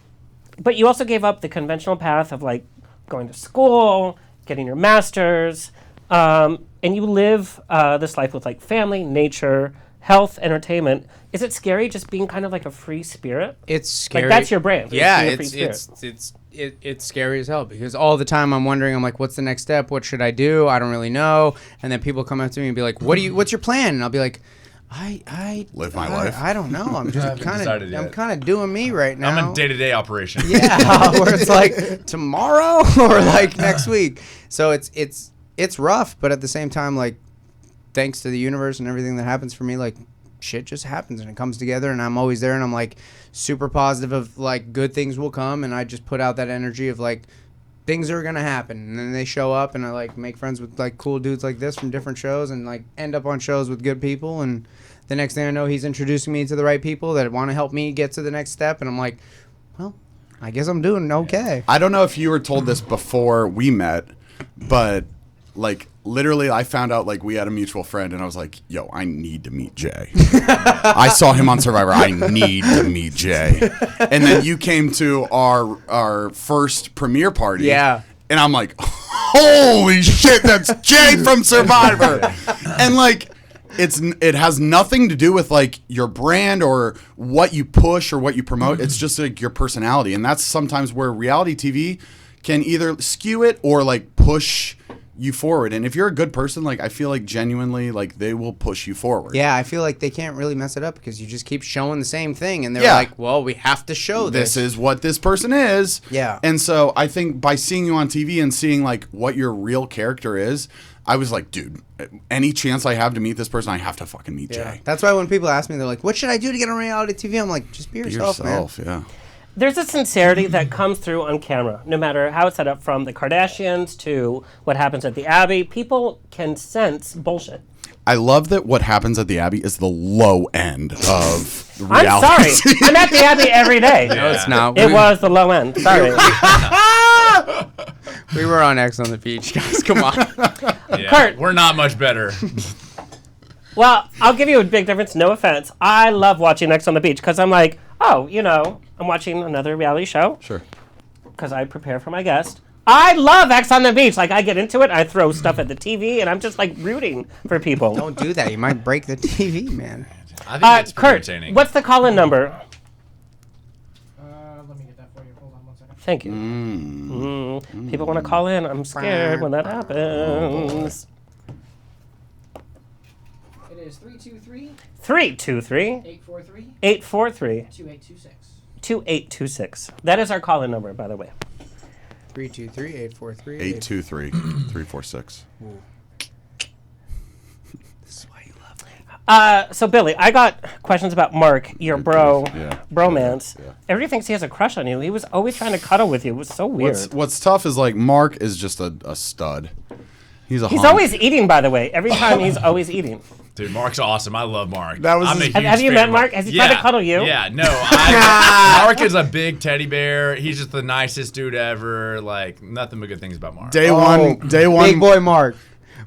you also gave up the conventional path of like going to school, getting your master's, and you live this life with like family, nature, health, entertainment. Is it scary just being kind of like a free spirit? It's scary. Like that's your brand. Yeah, it's scary as hell because all the time I'm wondering, I'm like, what's the next step? What should I do? I don't really know. And then people come up to me and be like, what's your plan? And I'll be like, I live my life. I don't know. I'm just kind of doing me right now. I'm a day-to-day operation. Yeah, where it's like tomorrow or like next week. So it's rough, but at the same time, like, thanks to the universe and everything that happens for me, like, shit just happens and it comes together, and I'm always there, and I'm like super positive of like good things will come, and I just put out that energy of like things are gonna happen, and then they show up, and I like make friends with like cool dudes like this from different shows, and like end up on shows with good people, and the next thing I know, he's introducing me to the right people that want to help me get to the next step, and I'm like, well, I guess I'm doing okay. I don't know if you were told this before we met, but like literally I found out like we had a mutual friend, and I was like, yo, I need to meet Jay. I saw him on Survivor. I need to meet Jay. And then you came to our first premiere party. Yeah. And I'm like, holy shit, that's Jay from Survivor. And like it has nothing to do with like your brand or what you push or what you promote. It's just like your personality, and that's sometimes where reality TV can either skew it or like push you forward. And if you're a good person, like I feel like genuinely like they will push you forward. Yeah, I feel like they can't really mess it up because you just keep showing the same thing, and they're Yeah. like, well, we have to show this. This is what this person is. Yeah. And so I think by seeing you on TV and seeing like what your real character is, I was like, dude, any chance I have to meet this person, I have to fucking meet Jay. That's why when people ask me, they're like, what should I do to get on reality TV? I'm like, just be yourself, man. Yeah. There's a sincerity that comes through on camera, no matter how it's set up, from the Kardashians to what happens at the Abbey. People can sense bullshit. I love that what happens at the Abbey is the low end of reality. I'm sorry. I'm at the Abbey every day. No, it's not. It was the low end. Sorry. We were on X on the Beach, guys. Come on. Yeah, Kurt. we're not much better. Well, I'll give you a big difference. No offense. I love watching X on the Beach because I'm like, oh, you know, I'm watching another reality show. Sure. Because I prepare for my guest. I love X on the Beach. Like, I get into it, I throw stuff at the TV, and I'm just like rooting for people. Don't do that. You might break the TV, man. I think it's pretty Kurt, entertaining. what's the call-in number? Let me get that for you. Hold on 1 second. Thank you. People want to call in. I'm scared when that happens. It is 323 323 843 843 2826. 2826. That is our call-in number, by the way. 323-843. 823-346. This is why you love me. So Billy, I got questions about Mark, your bromance. Yeah. Everybody thinks he has a crush on you. He was always trying to cuddle with you. It was so weird. What's tough is like Mark is just a stud. He's He's always eating, by the way. Every time he's always eating. Dude, Mark's awesome. I love Mark. That was I'm a his- huge Have you fan met of Mark? Has he tried to cuddle you? Yeah, no. Mark is a big teddy bear. He's just the nicest dude ever. Like, nothing but good things about Mark. Day one. Big boy Mark.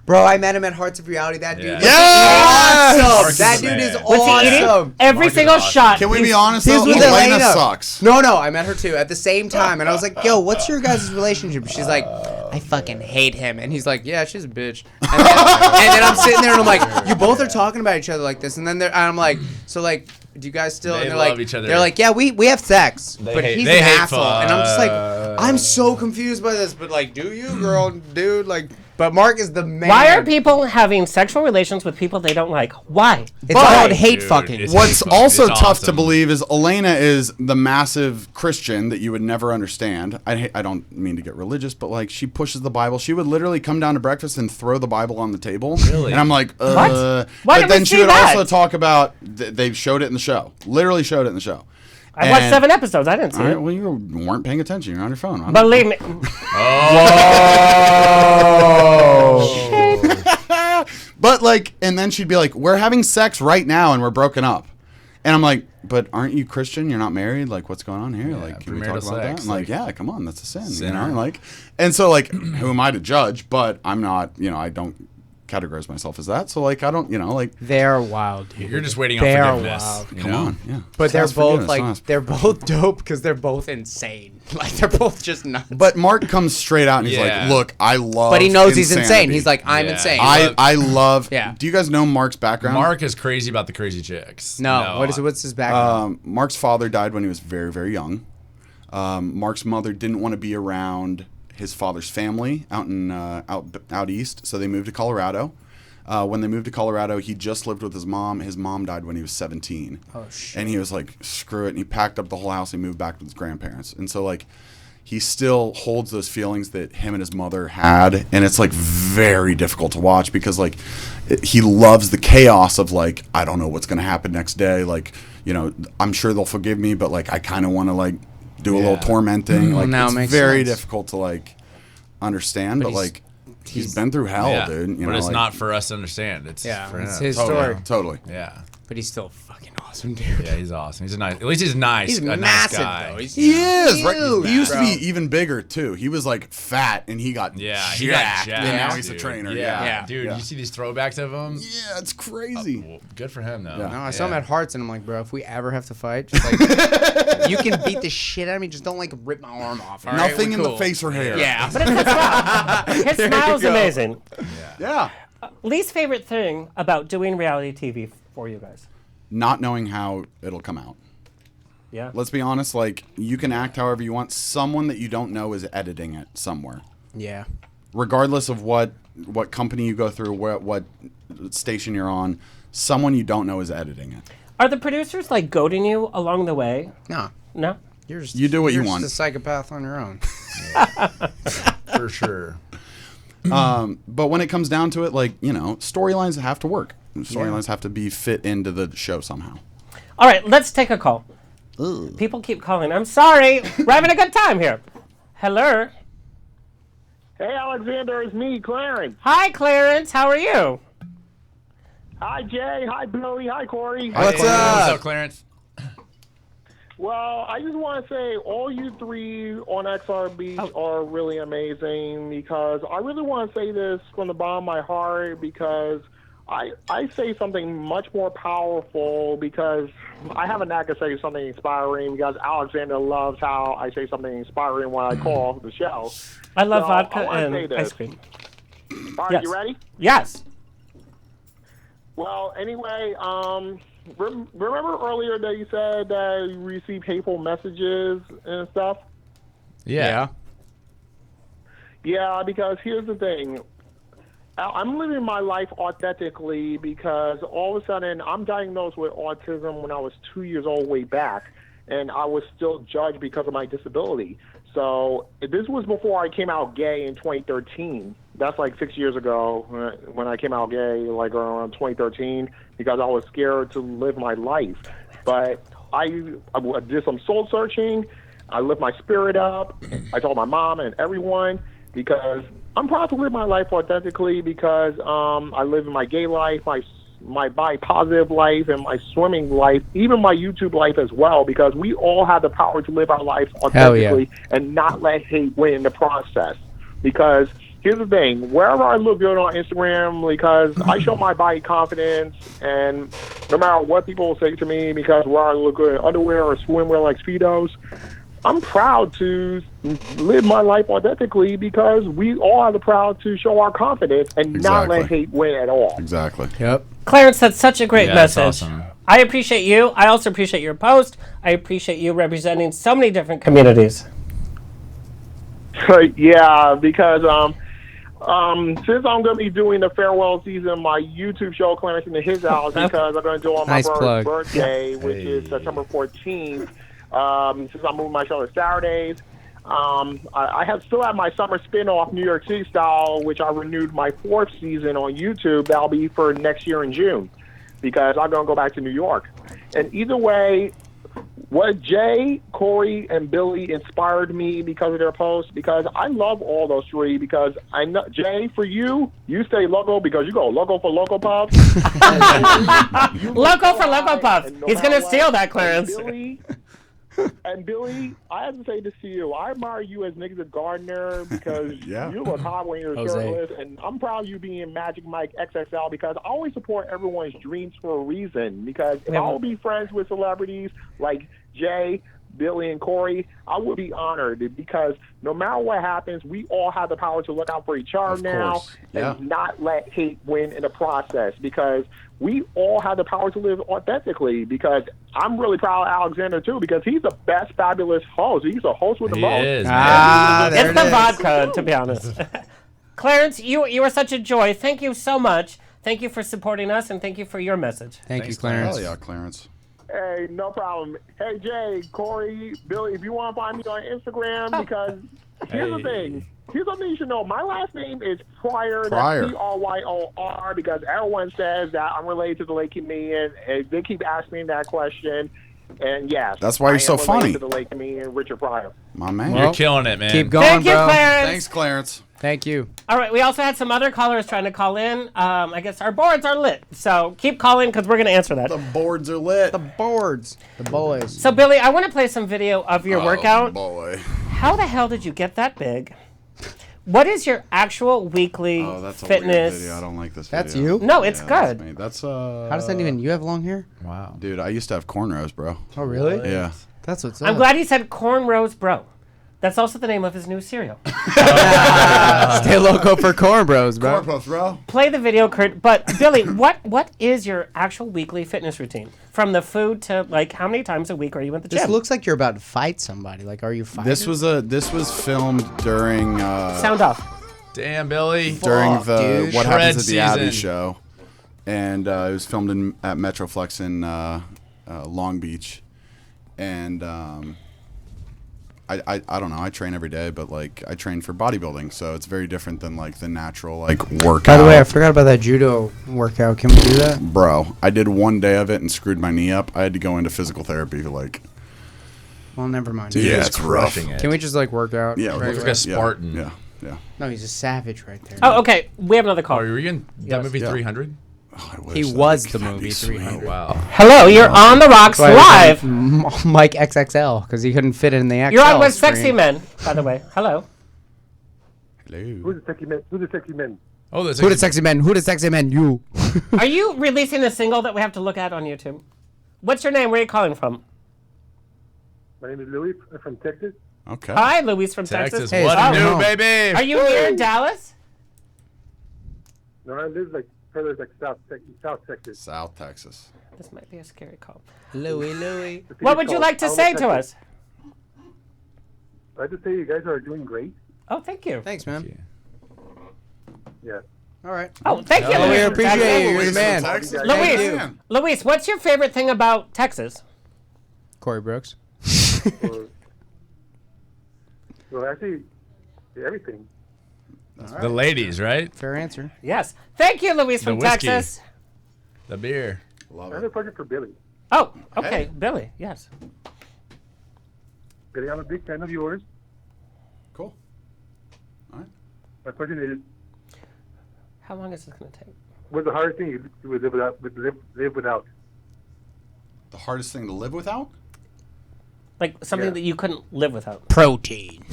Bro, I met him at Hearts of Reality. That dude is Yes! awesome. Mark is That the dude is man. Was he eating? awesome. Every Mark is single awesome. shot. Can we be he's- honest He's though? with Elena Elena. sucks. No, I met her too at the same time, and I was like, "Yo, what's your guys' relationship?" She's like, "I fucking hate him," and he's like, "Yeah, she's a bitch." And then I'm sitting there and I'm like, "You both are talking about each other like this," and then I'm like, "So like, do you guys still?" They and they're love like, each other. They're like, "Yeah, we have sex, but hate- he's they an hate asshole," and I'm just like, "I'm so confused by this," but like, do you, girl, dude, like. But Mark is the man. Why are people having sexual relations with people they don't like? Why? It's But- called hate Dude, fucking. it's- What's also It's tough to awesome. believe is Elena is the massive Christian that you would never understand. I don't mean to get religious, but like she pushes the Bible. She would literally come down to breakfast and throw the Bible on the table. Really? And I'm like, What? Why But did we then she see would that? also talk about they showed it in the show. Literally showed it in the show. I watched And- 7 episodes. I didn't see All right, it. well, you weren't paying attention. You're on your phone. I'm- Believe me. But like, and then she'd be like, "We're having sex right now, and we're broken up." And I'm like, "But aren't you Christian? You're not married. Like, what's going on here? Like, can we talk premarital about that?" sex, I'm like, like- "Yeah, come on, that's a sin." You Sinner. know, like, and so like, who am I to judge? But I'm not. You know, I don't categorize myself as that. So like, I don't. You know, like, They're wild, dude. You're just waiting on They're forgiveness. wild. you come know? on, yeah. But Just they're ask both forgiveness, don't like ask- they're both dope because they're both insane. Like they're both just nuts. But Mark comes straight out and he's Yeah. like, "Look, I love." But he knows he's insane. insanity. He's like, I'm Yeah. insane. I love. Yeah. Do you guys know Mark's background? Mark is crazy about the crazy chicks. no. What's his background? Mark's father died when he was very, very young. Mark's mother didn't want to be around his father's family out east, so they moved to Colorado. When they moved to Colorado, he just lived with his mom. His mom died when he was 17. Oh, shit. And he was like, screw it. And he packed up the whole house and moved back with his grandparents. And so, like, he still holds those feelings that him and his mother had, and it's like very difficult to watch because like he loves the chaos of like, I don't know what's gonna happen next day. Like, you know, I'm sure they'll forgive me, but like I kind of want to like do a little tormenting. Like now it it's makes very sense. difficult to like understand, but like he's been through hell, Yeah. dude. You but know, it's like, not for us to understand. It's for it's him. his totally, story. Totally. Yeah. But he's still fucking awesome, dude. Yeah, he's awesome. He's a nice. At least he's nice. He's a nice massive, guy. though. He's He is, right? huge, He used to bro. be even bigger too. He was like fat, and he got Yeah, jacked, he got jacked. and now he's a dude. trainer. Yeah, Yeah, dude. Yeah. You see these throwbacks of him? Yeah, it's crazy. Well, good for him though. Yeah. No, I saw him at Hearts, and I'm like, bro, if we ever have to fight, just like you can beat the shit out of me, just don't like rip my arm off. All right? Nothing We're in the cool. face or hair. Yeah. But it's his smile. His smile's amazing. Yeah. Least favorite thing about doing reality TV for you guys? Not knowing how it'll come out. Yeah. Let's be honest, like, you can act however you want. Someone that you don't know is editing it somewhere. Yeah. Regardless of what company you go through, what station you're on, someone you don't know is editing it. Are the producers like goading you along the way? No. No? You're just, You do what you you're want. just a psychopath on your own. For sure. But when it comes down to it, like, you know, storylines have to work. Storylines have to be fit into the show somehow. All right, let's take a call. People keep calling. I'm sorry. We're having a good time here. Hello. Hey, Alexander, it's me, Clarence. Hi, Clarence. How are you? Hi, Jay. Hi, Billy. Hi, Corey. What's What's up? up, Clarence? Well, I just want to say all you three on XR Beach are really amazing because I really want to say this from the bottom of my heart because I say something much more powerful because I have a knack of saying something inspiring because Alexander loves how I say something inspiring when I call the show. I love So, vodka I wanna say and this. ice cream. All right, Yes. you ready? Yes. Well, anyway, remember earlier that you said that you received hateful messages and stuff? Yeah. Yeah, because here's the thing. I'm living my life authentically because all of a sudden I'm diagnosed with autism when I was 2 years old way back, and I was still judged because of my disability. So this was before I came out gay in 2013. That's like 6 years ago when I came out gay, like around 2013, because I was scared to live my life. But I did some soul searching. I lift my spirit up. I told my mom and everyone because I'm proud to live my life authentically because I live in my gay life, my bi positive life, and my swimming life, even my YouTube life as well, because we all have the power to live our lives authentically and not let hate win in the process. Because here's the thing, wherever I look good on Instagram, because I show my body confidence, and no matter what people say to me, because where I look good in underwear or swimwear like Speedos, I'm proud to live my life authentically because we all are proud to show our confidence and not let hate win at all. Exactly. Yep. Clarence, that's such a great that's message. awesome. I appreciate you. I also appreciate your post. I appreciate you representing so many different communities. Yeah, because since I'm going to be doing the farewell season, my YouTube show, Clarence in His House, because I'm going to do it on my Nice plug. birthday, which is September 14th. Since I'm moving my show to Saturdays, I still have my summer spin-off, New York City Style, which I renewed my 4th season on YouTube. That'll be for next year in June, because I'm going to go back to New York. And either way, what Jay, Corey, and Billy inspired me because of their posts, because I love all those three, because I know, Jay, for you stay local because you go local for Local Puffs. Local for Local Puffs. He's going to steal that, Clarence. And Billy, I have to say this to you. I admire you as Nick the Gardener because you look hot when you're shirtless, and I'm proud of you being Magic Mike XXL because I always support everyone's dreams for a reason. Because if I would be friends with celebrities like Jay, Billy, and Corey, I would be honored because no matter what happens, we all have the power to look out for each other now and not let hate win in the process because we all have the power to live authentically because I'm really proud of Alexander, too, because he's the best fabulous host. He's a host with the most. It's the vodka, to be honest. Clarence, you are such a joy. Thank you so much. Thank you for supporting us, and thank you for your message. Thanks, you, Clarence. Hell yeah, Clarence. Hey, no problem. Hey, Jay, Corey, Billy, if you want to find me on Instagram, because here's the thing. Here's something you should know. My last name is Pryor. Pryor. That's Pryor, because everyone says that I'm related to the Lake Comedian, and they keep asking me that question. And yes, That's why you're so I am related funny. to the Lake Comedian, Richard Pryor. My man. You're killing it, man. Keep going, Thank you, bro. Clarence. Thanks, Clarence. Thank you. All right, we also had some other callers trying to call in. I guess our boards are lit, so keep calling because we're going to answer that. The boards are lit. The boards. The boys. So, Billy, I want to play some video of your workout. Boy. How the hell did you get that big? What is your actual weekly Oh, that's a fitness? weird video. I don't like this video. That's you? No, it's good. That's me. That's How does that even... You have long hair? Wow. Dude, I used to have cornrows, bro. Oh, really? Yeah. That's what's up. I'm glad he said cornrows, bro. That's also the name of his new cereal. Stay loco for corn bros, bro. Cornrows, bro. Play the video, Kurt. But Billy, what is your actual weekly fitness routine? From the food to like how many times a week are you at the This gym? looks like you're about to fight somebody. Like, are you fighting? This was filmed during Sound off. Damn, Billy. during Fuck, the dude. What Shred Happens at the Abbey season. show, and it was filmed at Metroflex in Long Beach, and I don't know. I train every day, but like I train for bodybuilding, so it's very different than like the natural like workout. By the way, I forgot about that judo workout. Can we do that? Bro, I did one day of it and screwed my knee up. I had to go into physical therapy. Like, Well, never mind. yeah, He is it's rough. crushing it. Can we just like work out? Yeah, right Looks away? like a Spartan. Yeah, yeah. No, he's a savage right there. Oh, okay. We have another Oh, call. are you in that movie Yeah. 300? Oh, I wish He that was could the be movie sweet. 300. Wow. Hello, you're on the rocks That's why live. it was Mike XXL because he couldn't fit it in the XL. You're on with Sexy screen. Men, by the way. Hello. Hello. Who's the sexy man? Who's the sexy man? Oh, that's Who the sexy man? Who the sexy man? You. Are you releasing a single that we have to look at on YouTube? What's your name? Where are you calling from? My name is Louis. I'm from Texas. Okay. Hi, Luis from Texas. Texas. Hey, What it's a new home. baby. Are you near Dallas? No, I live like further like South Texas. South Texas. This might be a scary call. Louis. What would you like to say to us? I'd like to say you guys are doing great. Oh, thank you. Thanks, man. Yeah. All right. Oh, thank you, Oh, Luis. we from appreciate Texas. you. You're the man. Texas. Luis, Man. Luis, what's your favorite thing about Texas? Corey Brooks. Well, actually, everything. The ladies, right? Fair answer. Yes. Thank you, Luis The from whiskey. Texas. The beer. Love I have it. a question for Billy. Oh, okay. Hey. Billy, yes. Billy, I'm a big fan of yours. Cool. All right. My question is, How long is this going to take? what's the hardest thing you would live without? The hardest thing to live without? Like something Yeah. that you couldn't live without. Protein.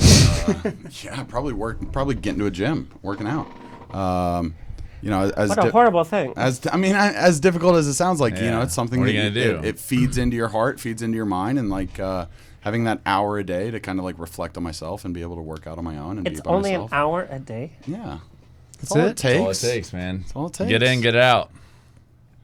Yeah, probably getting to a gym, working out. You know, as What a horrible thing. as difficult as it sounds like, you Yeah. know, it's something What are that you gonna do? It feeds into your heart, feeds into your mind, and like having that hour a day to kind of like reflect on myself and be able to work out on my own and It's be by only myself. an hour a day. Yeah, That's all it? it takes. All it takes, man. That's all it takes. Get in, get out.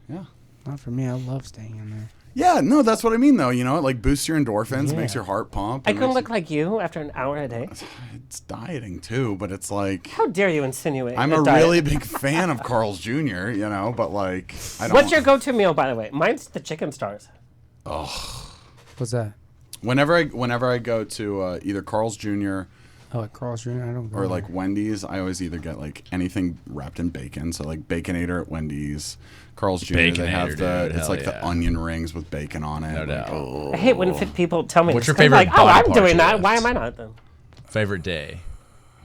Yeah. Not for me. I love staying in there. Yeah, no, that's what I mean though. You know, it like boosts your endorphins, makes your heart pump. I and couldn't makes look like you after an hour a day. It's dieting too, but it's like How dare you insinuate? I'm a diet? really big fan of Carl's Jr. You know, but like I don't. What's your go-to meal, by the way? Mine's the chicken stars. What's that? Whenever I go to either Carl's Jr. Oh, like Carl's Jr. I don't go or there. like Wendy's, I always either get like anything wrapped in bacon, so like Baconator at Wendy's, Carl's Jr. They have Baconator, the dude, it's hell like the yeah. onion rings with bacon on it. No like, doubt. oh. I hate when people tell me. What's this. your I'm favorite like, oh, body I'm part doing you that. lift? Why am I not then? Favorite day.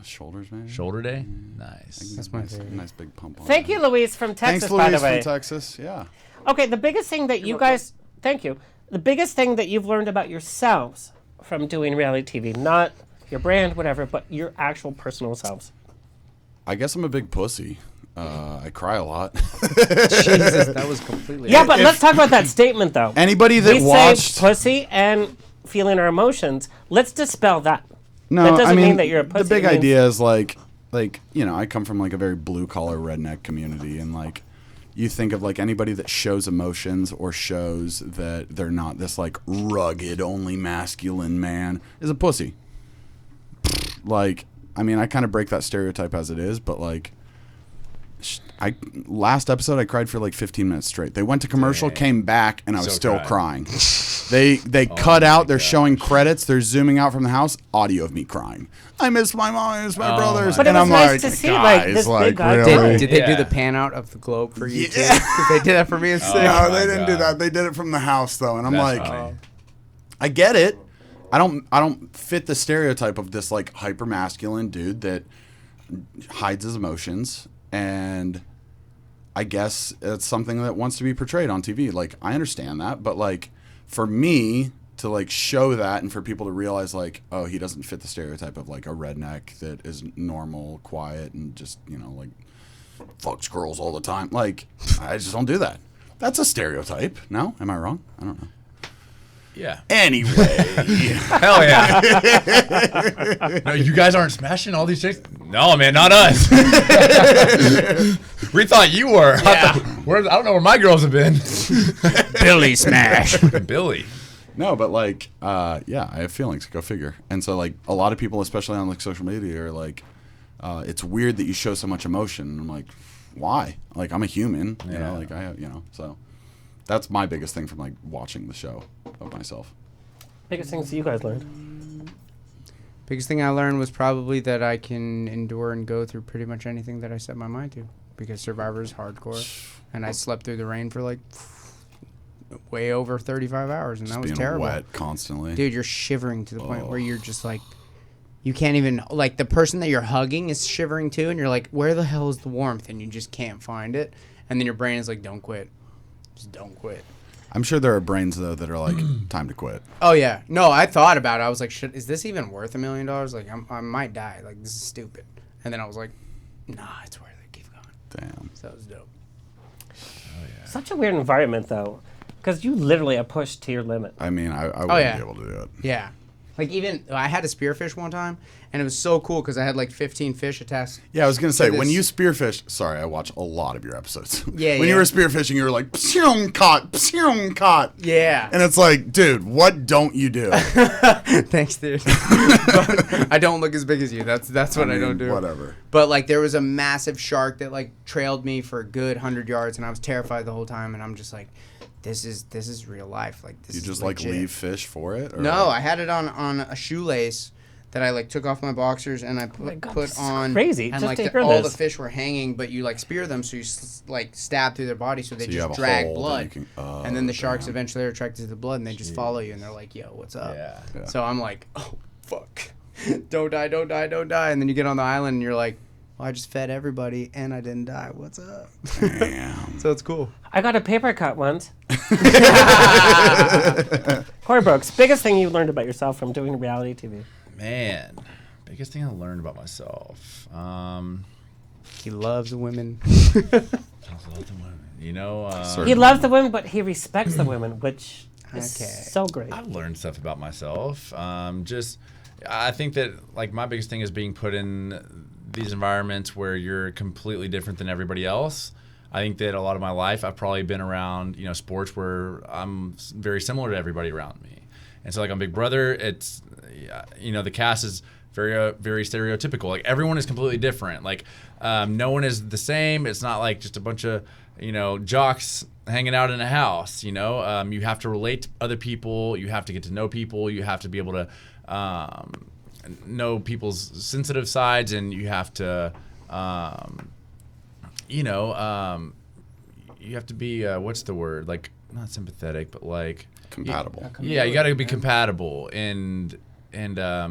Shoulders, man. Shoulder day? Nice. That's my favorite. Nice big pump on. Thank that. you, Luis from Texas, Thanks, by Louise the way. from Texas. Yeah. Okay, the biggest thing that you guys, thank you. The biggest thing that you've learned about yourselves from doing reality TV, not your brand, whatever, but your actual personal selves. I guess I'm a big pussy. I cry a lot. Jesus, that was completely. Yeah, but let's talk about that statement though. Anybody that we watched say pussy and feeling our emotions. Let's dispel that. No, That doesn't I mean, mean that you're a pussy. The big It means- idea is like you know, I come from like a very blue collar redneck community, and like you think of like anybody that shows emotions or shows that they're not this like rugged, only masculine man is a pussy. Like, I mean, I kind of break that stereotype as it is, but like, last episode I cried for like 15 minutes straight. They went to commercial, came back, and I was still crying. They cut out. They're showing credits. They're zooming out from the house. Audio of me crying. I miss my mom. I miss my brothers. But and it was I'm nice like, to see guys, this like, big guy. really? Did they do the pan out of the globe for you too? 'Cause they did that for me and Sick. No, they didn't do that. They did it from the house though, and I'm That's like, funny. I get it. I don't fit the stereotype of this like hyper masculine dude that hides his emotions, and I guess it's something that wants to be portrayed on TV. Like, I understand that, but like for me to like show that and for people to realize like, oh, he doesn't fit the stereotype of like a redneck that is normal, quiet, and just, you know, like fucks girls all the time. Like, I just don't do that. That's a stereotype. No? Am I wrong? I don't know. Yeah. Anyway. Hell yeah. No, you guys aren't smashing all these chicks? No, man, not us. We thought you were. Yeah. I don't know where my girls have been. Billy smash. Billy. No, but like, yeah, I have feelings. Go figure. And so like a lot of people, especially on like social media, are like, it's weird that you show so much emotion. And I'm like, why? Like, I'm a human, you know, like I have, you know, so that's my biggest thing from like watching the show of myself. Biggest things you guys learned? Biggest thing I learned was probably that I can endure and go through pretty much anything that I set my mind to, because Survivor is hardcore, and I slept through the rain for like way over 35 hours, and that was being terrible. Wet constantly. Dude, you're shivering to the point where you're just like, you can't even, like, the person that you're hugging is shivering too, and you're like, where the hell is the warmth? And you just can't find it. And then your brain is like, don't quit. Just don't quit. I'm sure there are brains though that are like, time to quit. Oh yeah, no, I thought about it. I was like, shit, is this even worth $1 million? Like, I might die. Like, this is stupid. And then I was like, nah, it's worth it. Keep going. Damn. So that was dope. Such a weird environment, though, because you literally are pushed to your limit. I mean, I wouldn't be able to do it. Yeah. Like, even, I had to spearfish one time, and it was so cool because I had like 15 fish attached. Yeah, I was going to say, to when this- you spearfish, sorry, I watch a lot of your episodes. Yeah, when you were spearfishing, you were like, pshung, caught. Yeah. And it's like, dude, what don't you do? Thanks, dude. But I don't look as big as you. That's what I don't do. Whatever. But like, there was a massive shark that like trailed me for a good 100 yards, and I was terrified the whole time. And I'm just like, this is real life. Like, this You is just legit. like leave fish for it? Or No, I had it on a shoelace that I like took off my boxers and I God, put this is on. crazy, And just like to hear all the this. fish were hanging, but you like spear them, so you like stab through their body, so they So you have just a drag hole that blood. you can- oh, and then the sharks damn. eventually are attracted to the blood, and they just follow you, and they're like, "Yo, what's up?" Yeah. So I'm like, "Oh fuck, don't die, don't die, don't die!" And then you get on the island, and you're like, "Well, I just fed everybody, and I didn't die. What's up?" Damn. So it's cool. I got a paper cut once. Corey Brooks, biggest thing you learned about yourself from doing reality TV? Man, biggest thing I learned about myself. He loves women. I love the women. You know, He loves the women, but he respects the women, which is Okay. so great. I've learned stuff about myself. I think that like my biggest thing is being put in these environments where you're completely different than everybody else. I think that a lot of my life I've probably been around, sports where I'm very similar to everybody around me. And so like on Big Brother, it's, the cast is very, very stereotypical. Like everyone is completely different. Like no one is the same. It's not like just a bunch of, jocks hanging out in a house, you have to relate to other people. You have to get to know people. You have to be able to know people's sensitive sides, and you have to, you have to be, what's the word? Like not sympathetic, but like Compatible. Yeah, you got to be compatible, and I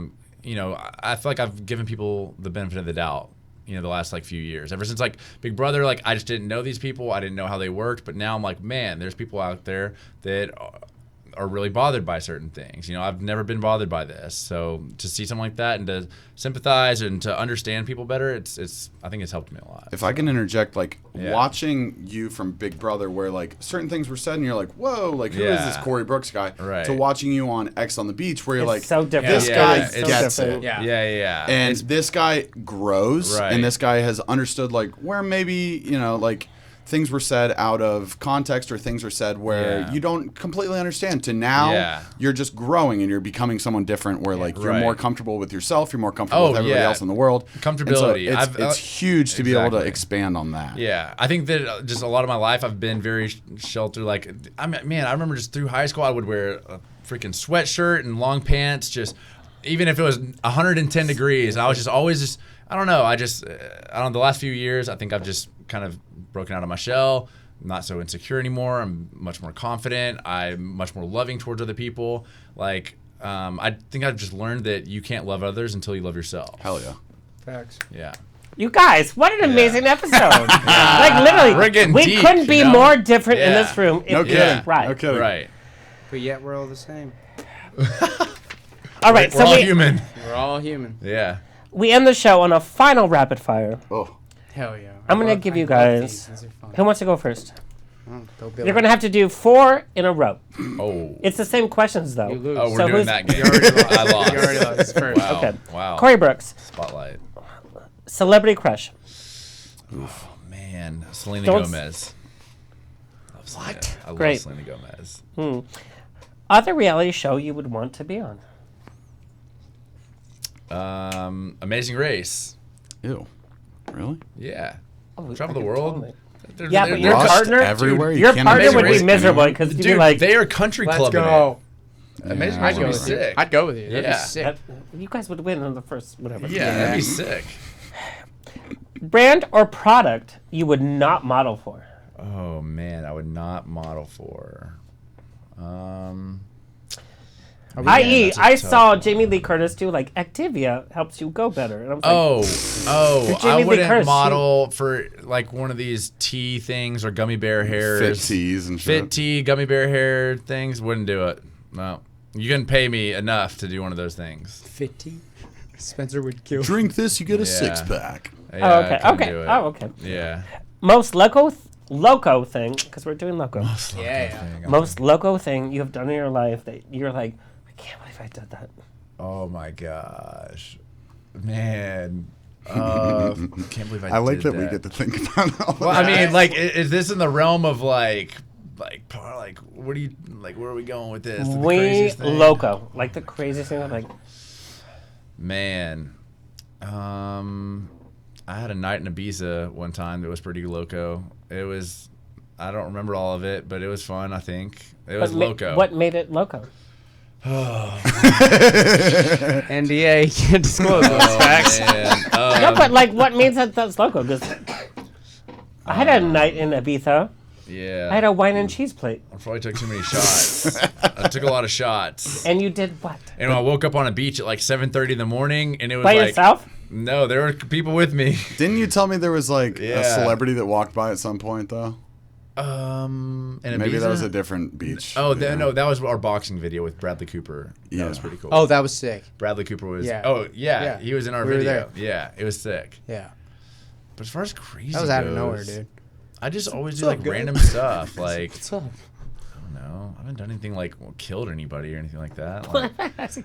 feel like I've given people the benefit of the doubt. The last like few years, ever since like Big Brother, like I just didn't know these people. I didn't know how they worked, but now I'm like, man, there's people out there that are really bothered by certain things. I've never been bothered by this. So to see something like that and to sympathize and to understand people better, I think it's helped me a lot. If I can interject, like Yeah. watching you from Big Brother, where like certain things were said, and you're like, "Whoa, like who is this Yeah. Corey Brooks guy?" Right. To watching you on X on the Beach, where you're like, It's so different. "This Yeah, guy yeah, it's gets so it," different. Yeah. Yeah. and this guy grows, Right. and this guy has understood like where maybe like things were said out of context or things were said where you don't completely understand to now you're just growing and you're becoming someone different where like you're more comfortable with yourself, you're more comfortable with everybody else in the world. Comfortability. And so it's huge to be able to expand on that. Yeah. I think that just a lot of my life I've been very sheltered. Like, I remember just through high school I would wear a freaking sweatshirt and long pants, just even if it was 110 degrees. I was just always I don't know. The last few years, I think I've just kind of broken out of my shell. I'm not so insecure anymore. I'm much more confident. I'm much more loving towards other people. Like, I think I've just learned that you can't love others until you love yourself. Hell yeah. Facts. Yeah. You guys, what an amazing episode. Like, literally, we deep, couldn't be more different in this room. No kidding. Right. No kidding. Right. But yet we're all the same. All right. We're all human. We're all human. Yeah. We end the show on a final rapid fire. Oh. Hell yeah. I'm going to give you guys... Who wants to go first? You're going to have to do 4 in a row. Oh. It's the same questions, though. You lose. Oh, we're doing that game. I lost. You already lost first. Wow. Okay. Wow. Corey Brooks. Spotlight. Celebrity crush. Oh, man. Selena Don't Gomez. What? I love Great. Selena Gomez. Other reality show you would want to be on? Amazing Race. Ew. Really? Yeah. Oh, Travel I the could world. totally- They're- Yeah, they're- but your they're partner, everywhere. You your can't partner imagine would be racing miserable anywhere. because you'd Dude, be like, they are country Let's clubbing go. it. Amazing Yeah. Race I'd would go be with you. sick. I'd go with you. That'd Yeah. be sick. you guys would win on the first whatever. Yeah, that'd be sick. Brand or product you would not model for? Oh man, I would not model for. I.e., that's a I tough saw one. Jamie Lee Curtis do like Activia helps you go better, and I was like, Oh, Jamie I Lee wouldn't Curtis, model for like one of these tea things or gummy bear hairs. Fit teas and shit. Fit tea, gummy bear hair things. Wouldn't do it. No, you couldn't pay me enough to do one of those things. 50. Spencer would kill. Drink this, you get a Yeah. 6-pack. Yeah, oh, I okay, couldn't okay, do it. oh, okay. Yeah. Most loco thing, because we're doing loco. Yeah. Most loco thing you have done in your life that you're like, I can't believe I did that. Oh my gosh, man. Can't believe I like did that we get to think about all Well, that. I mean, like, is this in the realm of like, what do you like? Where are we going with this? The We craziest thing? loco, like the craziest thing. I'm like, Man, I had a night in Ibiza one time that was pretty loco. It was, I don't remember all of it, but it was fun. I think it was loco. What made it loco? NDA, you can't disclose those facts. No, but like, what means that's loco? Because I had a night in Ibiza. Yeah. I had a wine and cheese plate. I probably took too many shots. I took a lot of shots. And you did what? And I woke up on a beach at like 7:30 in the morning, and it was By like, yourself? No, there were people with me. Didn't you tell me there was like Yeah. a celebrity that walked by at some point though? In Maybe Ibiza? that was a different beach. Oh, yeah. no, that was our boxing video with Bradley Cooper. Yeah. That was pretty cool. Oh, that was sick. Bradley Cooper was. Yeah. Oh, yeah, Yeah. he was in our We were video. there. Yeah, it was sick. Yeah. But as far as crazy That was out of goes, nowhere, dude. I just always What's do up, like guys? random stuff. Like, What's up? I don't know. I haven't done anything like killed anybody or anything like that. Like, it's You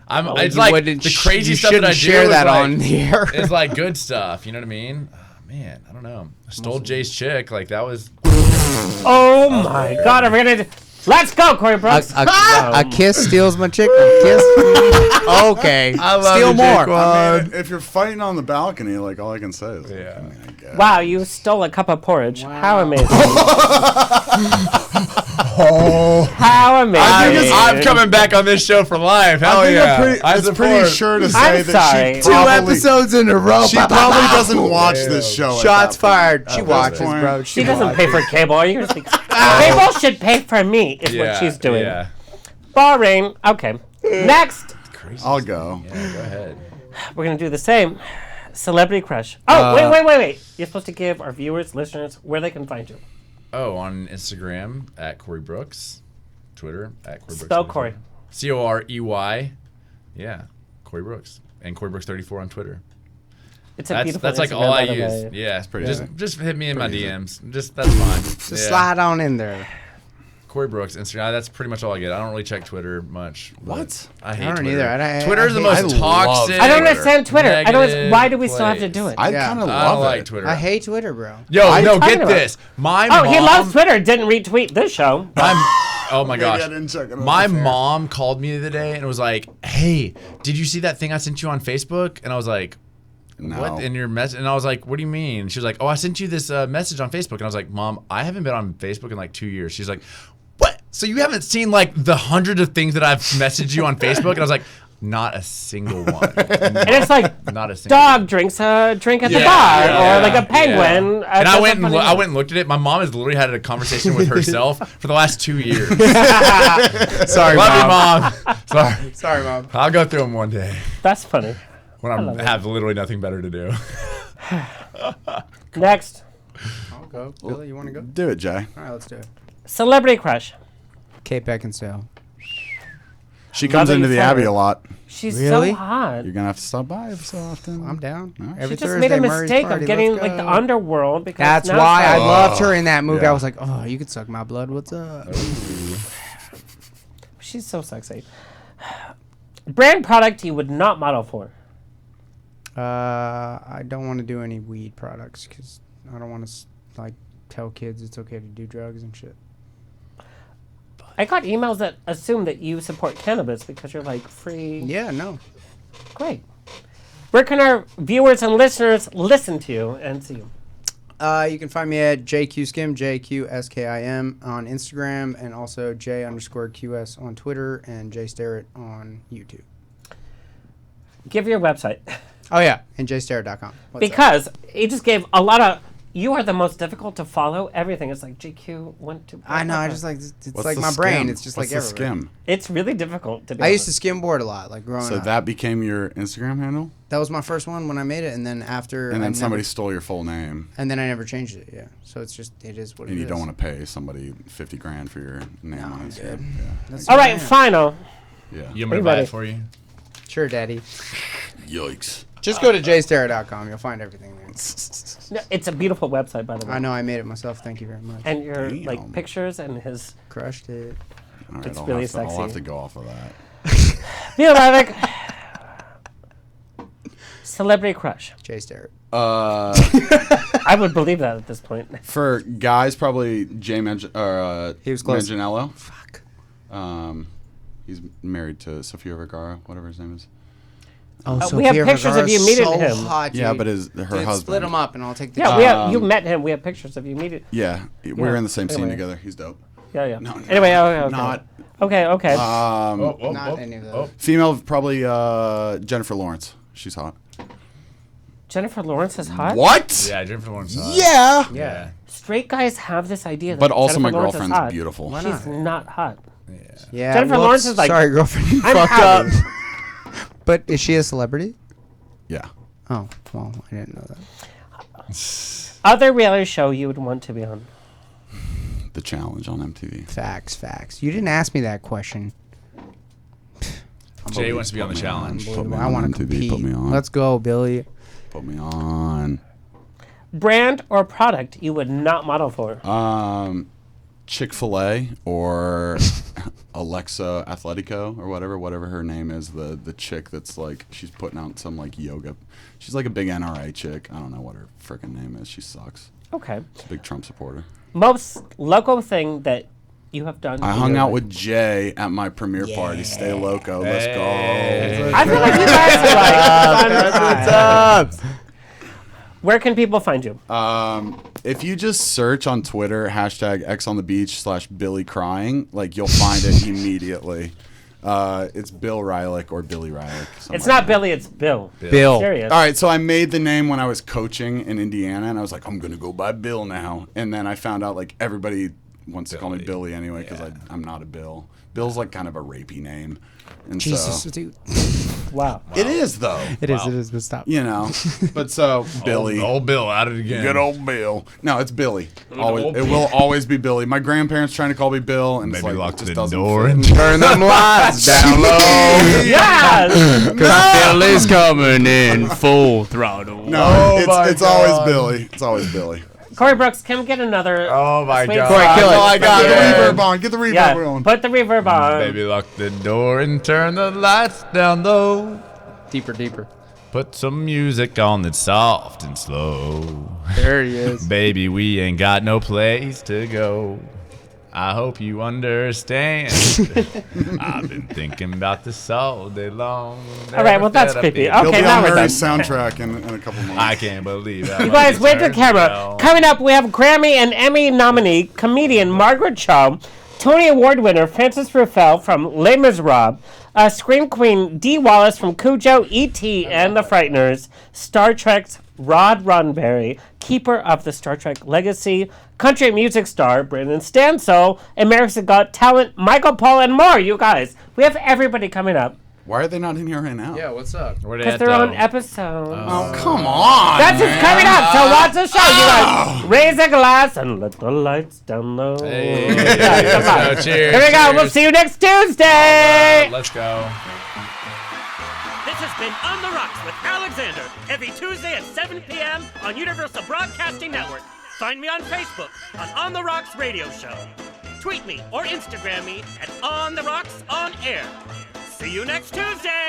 like wouldn't the crazy you stuff that I do shouldn't share is that like, on the air. It's like good stuff. You know what I mean? Oh, man, I don't know. I stole Jay's chick. Like that was. Oh my God! Are we gonna? Let's go, Corey Brooks. A kiss steals my chick. A kiss. Okay. I love Steal you, more. I mean, if you're fighting on the balcony, like all I can say is, Yeah. I mean, I guess. Wow, you stole a cup of porridge. How amazing! How amazing! I'm coming back on this show for life. Hell I think yeah! it's pretty sure to say I'm that sorry. she Two probably, episodes in a row. she probably doesn't watch this show. at Shots that point. fired. She At this watches, point. bro. She doesn't pay for cable. Are you gonna speak? Cable should pay for me. Is Yeah, what she's doing. Yeah. Boring. Okay. Next, I'll go. Yeah, go ahead. we're gonna do the same. Celebrity crush. Oh, wait. You're supposed to give our viewers, listeners, where they can find you. Oh, on Instagram at Corey Brooks, Twitter at Corey Brooks. Spell Corey. Corey. Yeah, Corey Brooks, and Corey Brooks 34 on Twitter. It's a beautiful. That's like Instagram, all I by the use. way. Yeah, pretty easy. just hit me in my Pretty easy. DMs. Just that's fine. Just slide on in there. Corey Brooks, Instagram. That's pretty much all I get. I don't really check Twitter much. What? I hate I don't Twitter. either. Twitter's the most toxic. I don't understand Twitter. I don't. negative Why do we still have to place. do it? I kind of I love don't like it. Twitter. I hate Twitter, bro. Yo, no, talking get about? this. My Oh, mom. he loves Twitter. Didn't retweet this show. Oh my Maybe I gosh. didn't check it. My mom called me the other day and was like, "Hey, did you see that thing I sent you on Facebook?" And I was like, No. "What in your message?" And I was like, "What do you mean?" She was like, "Oh, I sent you this message on Facebook." And I was like, "Mom, I haven't been on Facebook in like 2 years." She's like, "What? So you haven't seen like the hundreds of things that I've messaged you on Facebook?" And I was like, "Not a single one." And it's like Not a single dog drinks a drink at the bar, or like a penguin. And I went and looked at it. My mom has literally had a conversation with herself for the last 2 years. Sorry, Love you, Mom. Mom. Sorry. Sorry, Mom. I'll go through them one day That's funny. when I have literally nothing better to do. Next, I'll go. Billy, you want to go? Do it, Jay. All right, let's do it. celebrity crush. Kate Beckinsale. She comes Love it, into you the said Abbey it. a lot. She's Really? so hot. You're gonna have to stop by every so often. I'm down. All right. Every She just Thursday, made a Murray's mistake party. of getting Let's like the go. underworld because That's now why I it's like- loved her in that movie. Yeah. I was like, oh, you could suck my blood. What's up? She's so sexy. Brand product you would not model for. I don't want to do any weed products because I don't want to like tell kids it's okay to do drugs and shit. I got emails that assume that you support cannabis because you're like free. Yeah, no. Great. Where can our viewers and listeners listen to you and see you? You can find me at JQSkim, JQSKIM on Instagram, and also J_QS on Twitter, and J Starrett on YouTube. Give your website. Oh, yeah, and JStarrett.com. Because he just gave a lot of. You are the most difficult to follow. Everything is like GQ went to. I know, I just like, it's What's like the my brain. skim? It's just What's like the everywhere. skim? It's really difficult to be. I used to skimboard a lot, like growing So up. that became your Instagram handle, That was my first one when I made it, and then after. and then I somebody never, stole your full name, and then I never changed it, yeah. So it's just, it is what it and is. you don't want to pay somebody $50,000 for your name No, on I'm Instagram. good. Yeah. That's All who I right, am. final. Yeah. You want me to buy Anybody? it for you? Sure, Daddy. Yikes. Just go to JStarrett.com. You'll find everything there. No, it's a beautiful website, by the way. I know I made it myself. Thank you very much. And your Damn. like pictures and his. Crushed it. All right, It's I'll really have to, I'll have sexy. to go off of that. Neil Reilich. Celebrity crush. J Starrett. I would believe that at this point. For guys, probably Jay He was close. Manganiello. Fuck. He's married to Sofia Vergara, whatever his name is. Oh, we have Sofia pictures of Vergara's you meeting so him. Hot, Yeah, dude. but her Dude, husband. split them up, and I'll take the. Yeah, we have, you met him. We have pictures of you meeting. Yeah, we were in the same scene Anyway. together. He's dope. Yeah, yeah. No, Anyway, okay. not. Okay. Not any of those. Female, probably Jennifer Lawrence. She's hot. Jennifer Lawrence is hot. What? Yeah, Jennifer Lawrence. Yeah. Yeah. Straight guys have this idea. That But also, Jennifer my Lawrence is girlfriend's hot. beautiful. Why She's not? not hot. Yeah. Jennifer whoops. Lawrence is like, Sorry, girlfriend. You I'm fucked out. up. But is she a celebrity? Yeah. Oh, well, I didn't know that. Other reality show you would want to be on. The Challenge on MTV. Facts. You didn't ask me that question. Jay wants to be on the challenge. Put me I on want to MTV. compete. Put me on. Let's go, Billy. Put me on. Brand or product you would not model for. Chick-fil-A or Alexa Athletico or whatever her name is, the chick that's like, she's putting out some like yoga. She's like a big NRA chick. I don't know what her freaking name is. She sucks. Okay. She's a big Trump supporter. Most local thing that you have done. I in hung your out life. with Jay at my premiere party. Stay loco. Let's go. I feel like you guys are like. What's up? Where can people find you? If you just search on Twitter #XOnTheBeach/Billy crying, like you'll find it immediately. It's Bill Reilich or Billy Reilich. It's not Billy, it's Bill. Bill. Serious. All right, so I made the name when I was coaching in Indiana, and I was like, I'm gonna go by Bill now. And then I found out like everybody wants to call me Billy anyway because I'm not a Bill. Bill's like kind of a rapey name. And Jesus, so, dude. Wow. it is though. It is, but stop. You know, but so Billy, Old Bill at it again. good old Bill. No, it's Billy. Always, it will always be Billy. My grandparents trying to call me Bill, and Maybe it's like lock it just the doesn't door fit. and Turn them lights down low. Yes! Billy's coming in full throttle. No, it's always Billy. It's always Billy. Corey Brooks, can we get another? Oh my sweet God. song? Corey, kill it. Oh, I got Yeah. the reverb on. Get the reverb Yeah, on. put the reverb on. Baby, lock the door and turn the lights down low. Deeper, deeper. Put some music on that's soft and slow. There he is. Baby, we ain't got no place to go. I hope you understand. I've been thinking about this all day long. All right, well, that's creepy. He'll Okay, be now on we're done. Mary's soundtrack in a couple months. I can't believe that. You guys, wait to the camera. Coming up, we have Grammy and Emmy nominee, comedian Margaret Cho, Tony Award winner Francis Ruffalo from Les Miserables, Scream Queen Dee Wallace from Cujo, E.T. and the Frighteners, Star Trek's Rod Roddenberry, keeper of the Star Trek legacy, country music star Brandon Stanso, America's Got Talent, Michael Paul, and more. You guys, we have everybody coming up. Why are they not in here right now? Yeah, what's up? Because they're on episodes. Oh, come on. That's what's man. coming up. So watch the show, you guys. Raise a glass and let the lights down low. Hey, Yeah, come on. let's go. Cheers. Here we go. We'll cheers. see you next Tuesday. Let's go. This has been On the Rocks with Alexander, every Tuesday at 7 p.m. on Universal Broadcasting Network. Find me on Facebook on the Rocks Radio Show. Tweet me or Instagram me at On the Rocks On Air. See you next Tuesday!